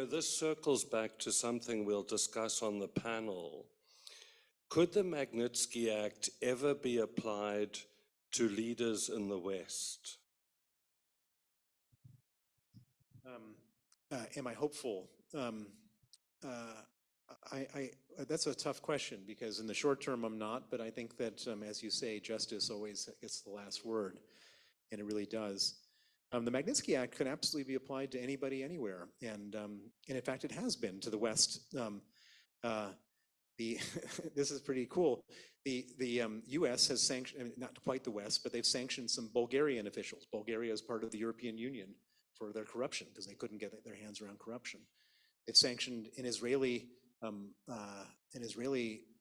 this circles back to something we'll discuss on the panel. Could the Magnitsky Act ever be applied to leaders in the West? Am I hopeful? That's a tough question, because in the short term I'm not, but I think that, as you say, justice always gets the last word, and it really does. The Magnitsky Act can absolutely be applied to anybody, anywhere, and in fact it has been to the West. This is pretty cool. The U.S. has sanctioned, not quite the West, but they've sanctioned some Bulgarian officials. Bulgaria is part of the European Union for their corruption, because they couldn't get their hands around corruption. They've sanctioned an Israeli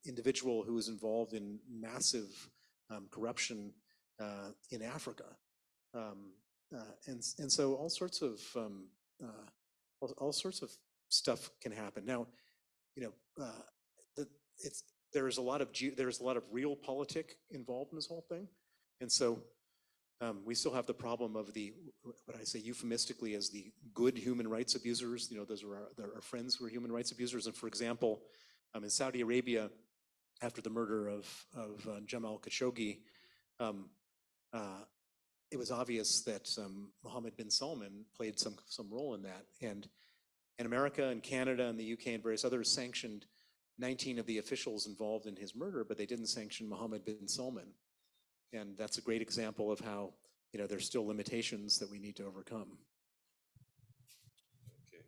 individual who was involved in massive corruption in Africa, and so all sorts of stuff can happen. Now, there's a lot of realpolitik involved in this whole thing, and so we still have the problem of what I say euphemistically as the good human rights abusers. Those are our friends who are human rights abusers. And for example, in Saudi Arabia, after the murder of Jamal Khashoggi, it was obvious that Mohammed bin Salman played some role in that. And America and Canada and the UK and various others sanctioned 19 of the officials involved in his murder, but they didn't sanction Mohammed bin Salman. And that's a great example of how, there's still limitations that we need to overcome. Okay.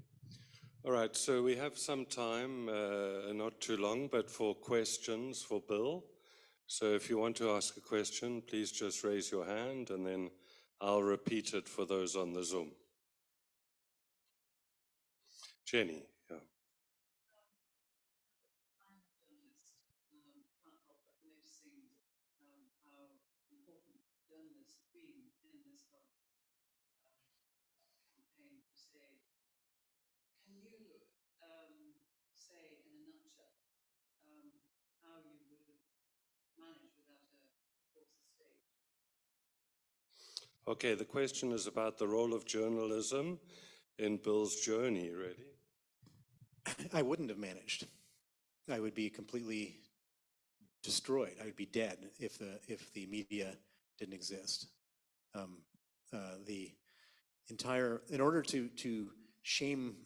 All right, so we have some time, not too long, but for questions for Bill. So if you want to ask a question, please just raise your hand, and then I'll repeat it for those on the Zoom. Jenny. Yeah. journalists have been in this whole campaign crusade. Can you say in a nutshell how you would have managed without a force of state? Okay, the question is about the role of journalism in Bill's journey, really. I wouldn't have managed. I would be completely destroyed. I would be dead if the media didn't exist. In order to shame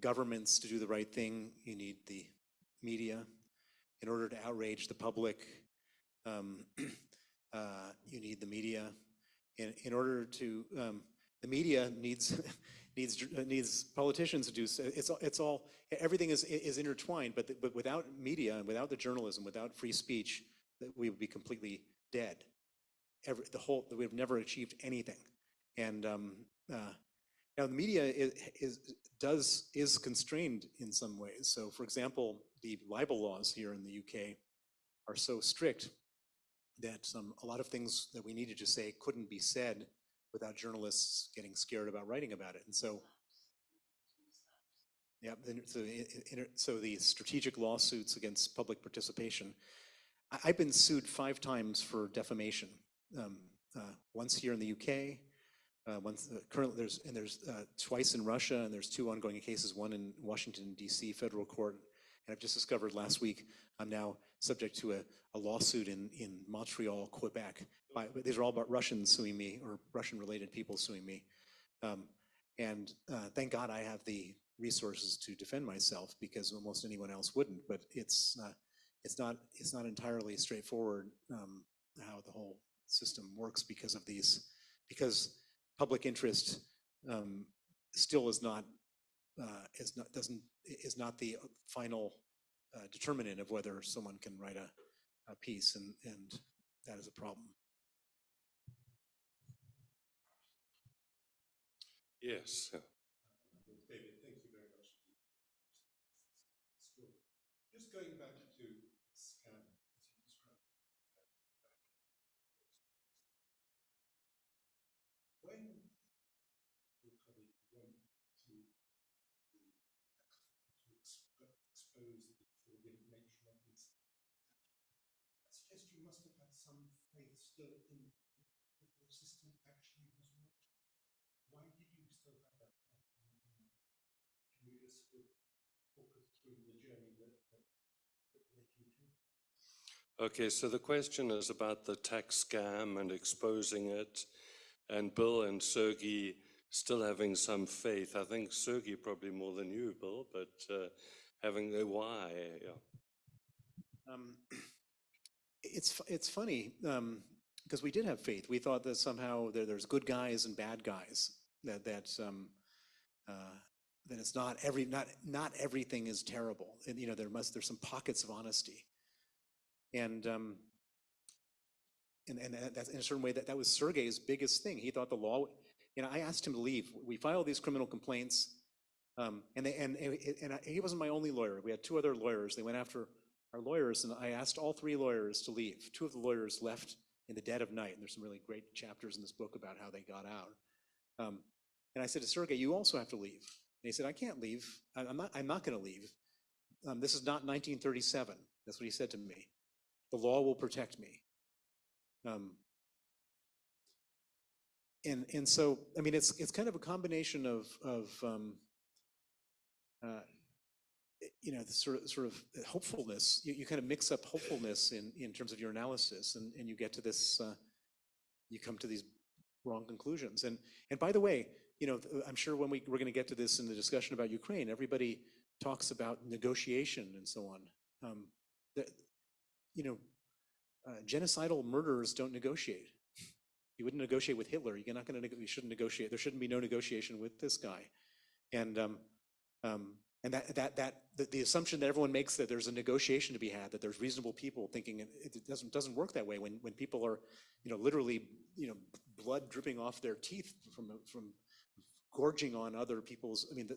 governments to do the right thing, you need the media. In order to outrage the public, you need the media. In order to, the media needs needs politicians to do so. It's all, everything is intertwined. But without media and without the journalism, without free speech, we would be completely dead. We have never achieved anything. And now the media is constrained in some ways. So, for example, the libel laws here in the UK are so strict that a lot of things that we needed to say couldn't be said without journalists getting scared about writing about it. And so, yeah, so the strategic lawsuits against public participation. I've been sued 5 times for defamation. Once here in the UK, currently there's twice in Russia, and there's 2 ongoing cases, one in Washington, D.C. federal court. And I've just discovered last week I'm now subject to a lawsuit in Montreal, Quebec. These are all about Russians suing me, or Russian-related people suing me. And thank God I have the resources to defend myself, because almost anyone else wouldn't. But it's not entirely straightforward how the whole system works because of these, because public interest still is not the final determinant of whether someone can write a piece, and that is a problem. Yes. David, thank you very much. Just going back to scam, as you described. When your colleague went to expose the sort of nature of this, I suggest you must have had some faith still in what the system actually was not. Why did you still have that faith? Can you just sort of walk us through the journey that led you to? Okay, so the question is about the tax scam and exposing it, and Bill and Sergey still having some faith. I think Sergey probably more than you, Bill, but having a why, yeah. It's funny, because we did have faith. We thought that somehow there's good guys and bad guys. That it's not everything is terrible. And there's some pockets of honesty. And that's in a certain way that was Sergey's biggest thing. He thought the law. I asked him to leave. We filed these criminal complaints, and he wasn't my only lawyer. We had 2 other lawyers. They went after our lawyers, and I asked all 3 lawyers to leave. 2 of the lawyers left in the dead of night, and there's some really great chapters in this book about how they got out. And I said to Sergey, "You also have to leave." And he said, "I can't leave. I'm not going to leave. This is not 1937." That's what he said to me. "The law will protect me." And so, I mean, it's kind of a combination of the sort of hopefulness. You kind of mix up hopefulness in terms of your analysis, and you get to this. You come to these wrong conclusions. And by the way, I'm sure when we're going to get to this in the discussion about Ukraine, everybody talks about negotiation and so on. Genocidal murderers don't negotiate. You wouldn't negotiate with Hitler. You're not going to. You shouldn't negotiate. There shouldn't be no negotiation with this guy. And the assumption that everyone makes that there's a negotiation to be had, that there's reasonable people thinking it doesn't work that way. When people are, literally, blood dripping off their teeth from gorging on other people's. I mean,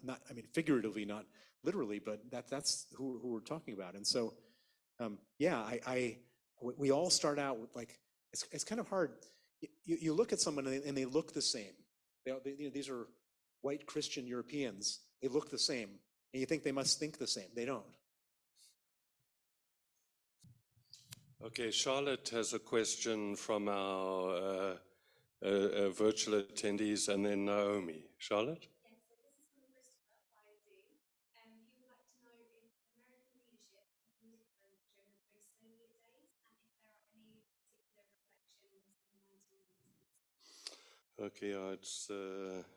not I mean figuratively, not literally, but that's who we're talking about. And so, we all start out with It's kind of hard. You look at someone and they look the same. These are white Christian Europeans. They look the same, and you think they must think the same. They don't. Okay, Charlotte has a question from our virtual attendees, and then Naomi. Charlotte? Yes, so this is from Christopher YD. He would like to know if American leadership has been different during the post-Soviet days and if there are any particular reflections in the 1990s. Okay,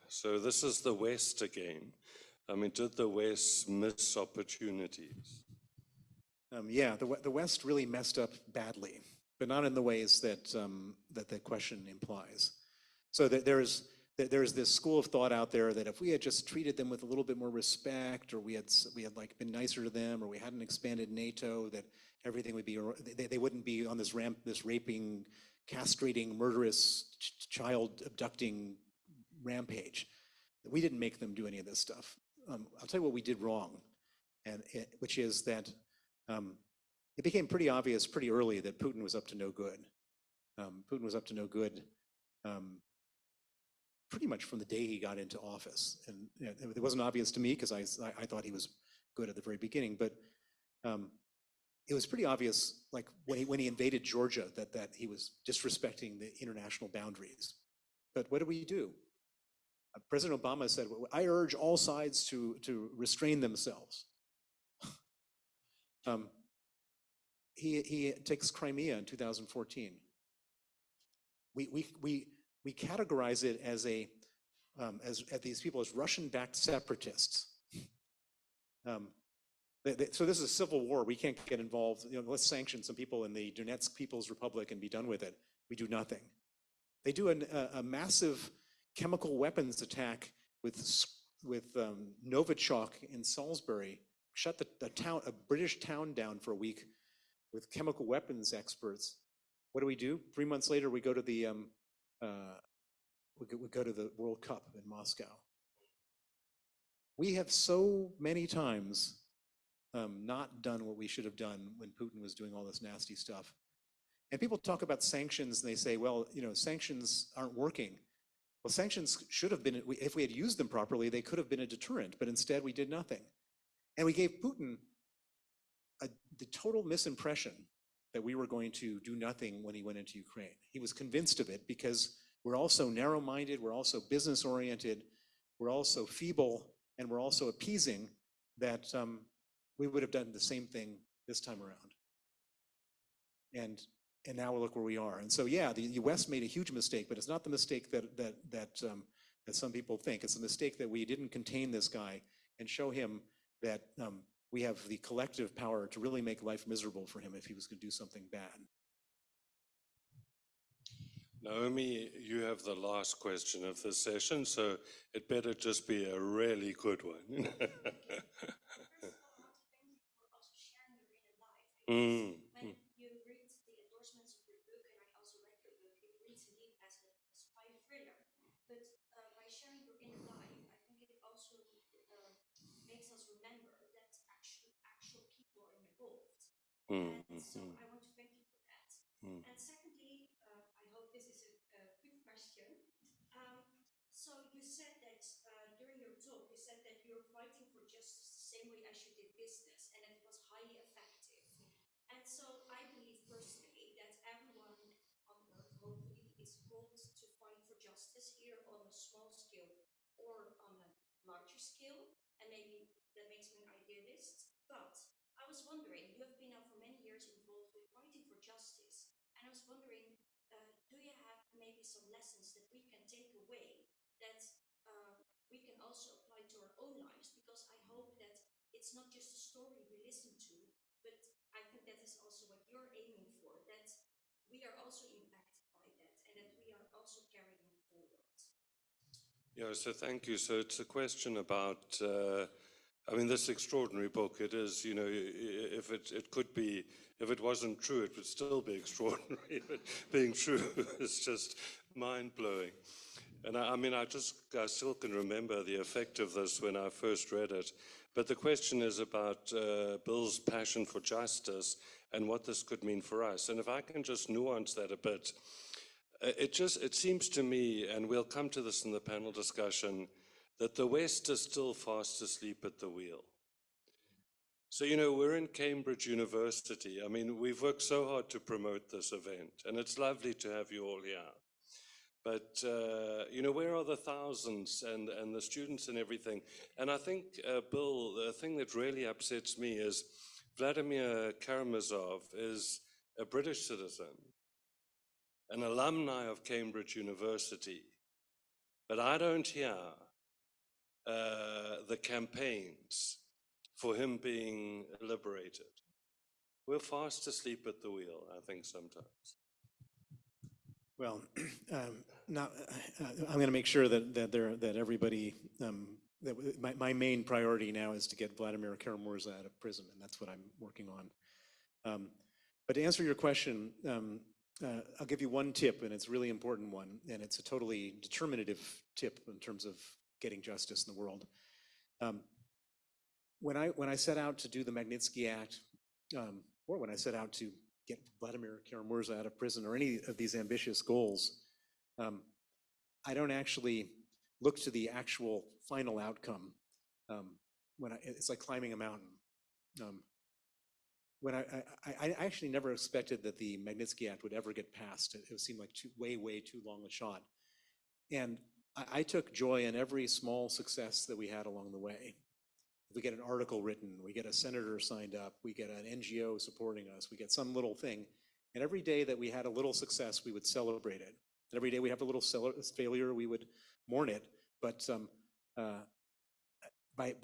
so this is the West again. I mean, did the West miss opportunities? Yeah, the West really messed up badly, but not in the ways that that the question implies. So that there's this school of thought out there that if we had just treated them with a little bit more respect, or we had like been nicer to them, or we hadn't expanded NATO, that everything would be, they wouldn't be on this raping, castrating, murderous, child abducting rampage. We didn't make them do any of this stuff. I'll tell you what we did wrong, which is that it became pretty obvious pretty early that Putin was up to no good. Putin was up to no good pretty much from the day he got into office. And it wasn't obvious to me because I thought he was good at the very beginning, but it was pretty obvious, like when he invaded Georgia, that he was disrespecting the international boundaries. But what did we do? President Obama said, I urge all sides to restrain themselves. He takes Crimea in 2014. We categorize it as these people as Russian-backed separatists. So this is a civil war. We can't get involved. Let's sanction some people in the Donetsk People's Republic and be done with it. We do nothing. They do a massive chemical weapons attack with Novichok in Salisbury. Shut a British town down for a week with chemical weapons experts. What do? 3 months later, we go to the World Cup in Moscow. We have so many times not done what we should have done when Putin was doing all this nasty stuff. And people talk about sanctions and they say, well, sanctions aren't working. Well, sanctions should have been, if we had used them properly, they could have been a deterrent, but instead we did nothing. And we gave Putin the total misimpression that we were going to do nothing when he went into Ukraine. He was convinced of it because we're also narrow-minded, we're also business-oriented, we're also feeble, and we're also appeasing, that we would have done the same thing this time around. And now look where we are. And so, yeah, the West made a huge mistake, but it's not the mistake that some people think. It's a mistake that we didn't contain this guy and show him that we have the collective power to really make life miserable for him if he was going to do something bad. Naomi, you have the last question of this session, so it better just be a really good one. When you read the endorsements of your book, and I also read your book, it reads indeed as a spy thriller. But by sharing your inner life, I think it also makes us remember that actual people are involved. And so I want to thank you for that. And secondly, I hope this is a quick question. So you said that during your talk, you said that you're fighting for justice the same way as you did business, and it was highly effective. And so I believe personally that everyone on earth hopefully is called to fight for justice here on a small scale or on a larger scale, and maybe that makes me an idealist. But I was wondering, you have been now for many years involved with fighting for justice, and I was wondering, do you have maybe some lessons that we can take away that we can also apply to our own lives? Because I hope that it's not just a story we listen to, but I think that is also what you're aiming for, that we are also impacted by that and that we are also carrying forward. Yeah, so thank you. So it's a question about, I mean, this extraordinary book, it is, if it could be, if it wasn't true, it would still be extraordinary, but being true is just mind-blowing. And I mean, I still can remember the effect of this when I first read it. But the question is about Bill's passion for justice and what this could mean for us. And if I can just nuance that a bit, it seems to me, and we'll come to this in the panel discussion, that the West is still fast asleep at the wheel. So, you know, we're in Cambridge University. I mean, we've worked so hard to promote this event, and it's lovely to have you all here. But, you know, where are the thousands and the students and everything? And I think, Bill, the thing that really upsets me is Vladimir Karamazov is a British citizen, an alumni of Cambridge University. But I don't hear the campaigns for him being liberated. We're fast asleep at the wheel, I think, sometimes. Well, now I'm going to make sure that everybody, that my main priority now is to get Vladimir Karamazov out of prison, and that's what I'm working on. But to answer your question, I'll give you one tip, and it's a really important one, and it's a totally determinative tip in terms of getting justice in the world. When I set out to do the Magnitsky Act, or when I set out to get Vladimir Karamazov out of prison, or any of these ambitious goals, I don't actually look to the actual final outcome. It's like climbing a mountain. When I actually never expected that the Magnitsky Act would ever get passed. It seemed like way too long a shot. And I took joy in every small success that we had along the way. We get an article written, we get a senator signed up, we get an NGO supporting us, we get some little thing. And every day that we had a little success, we would celebrate it. And every day we have a little failure, we would mourn it. But by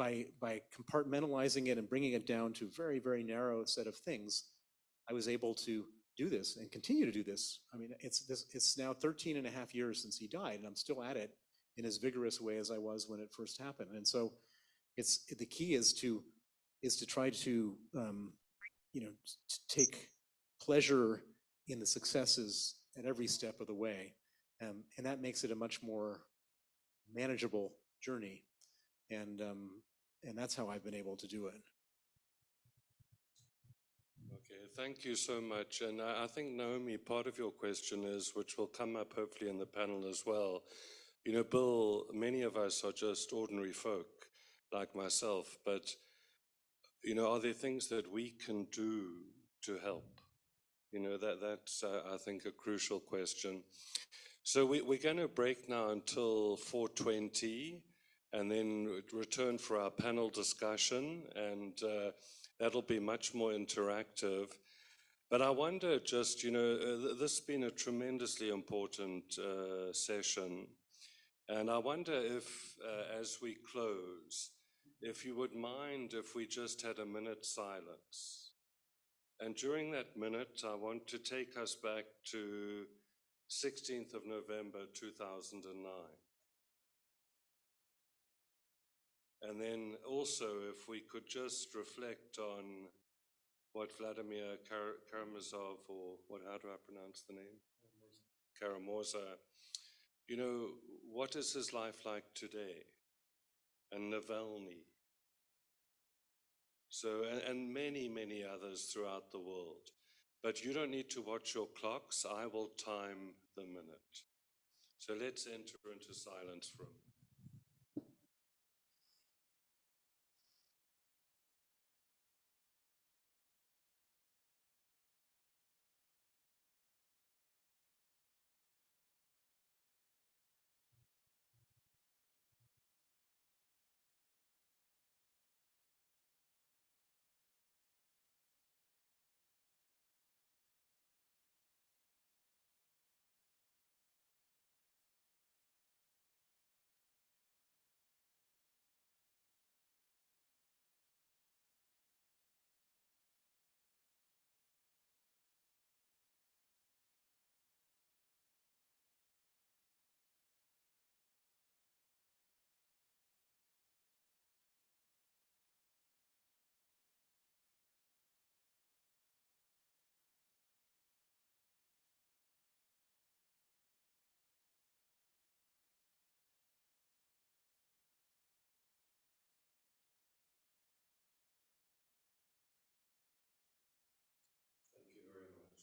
compartmentalizing it and bringing it down to a very narrow set of things, I was able to do this and continue to do this. I mean, it's now 13 and a half years since he died, and I'm still at it in as vigorous a way as I was when it first happened. And so the key is to try to take pleasure in the successes at every step of the way, and that makes it a much more manageable journey, and that's how I've been able to do it. Okay, thank you so much. And I think, Naomi, part of your question is, which will come up hopefully in the panel as well, you know, Bill, many of us are just ordinary folk like myself, but, you know, are there things that we can do to help? You know, that's, I think, a crucial question. So we're going to break now until 4:20 and then return for our panel discussion, and that'll be much more interactive. But I wonder just, you know, this has been a tremendously important session, and I wonder if, as we close, if you would mind if we just had a minute's silence. And during that minute, I want to take us back to 16th of November, 2009. And then also, if we could just reflect on what Vladimir Karamazov, or how do I pronounce the name? Karamazov. You know, what is his life like today? And Navalny. So, and many others throughout the world. But you don't need to watch your clocks. I will time the minute. So let's enter into silence for a minute.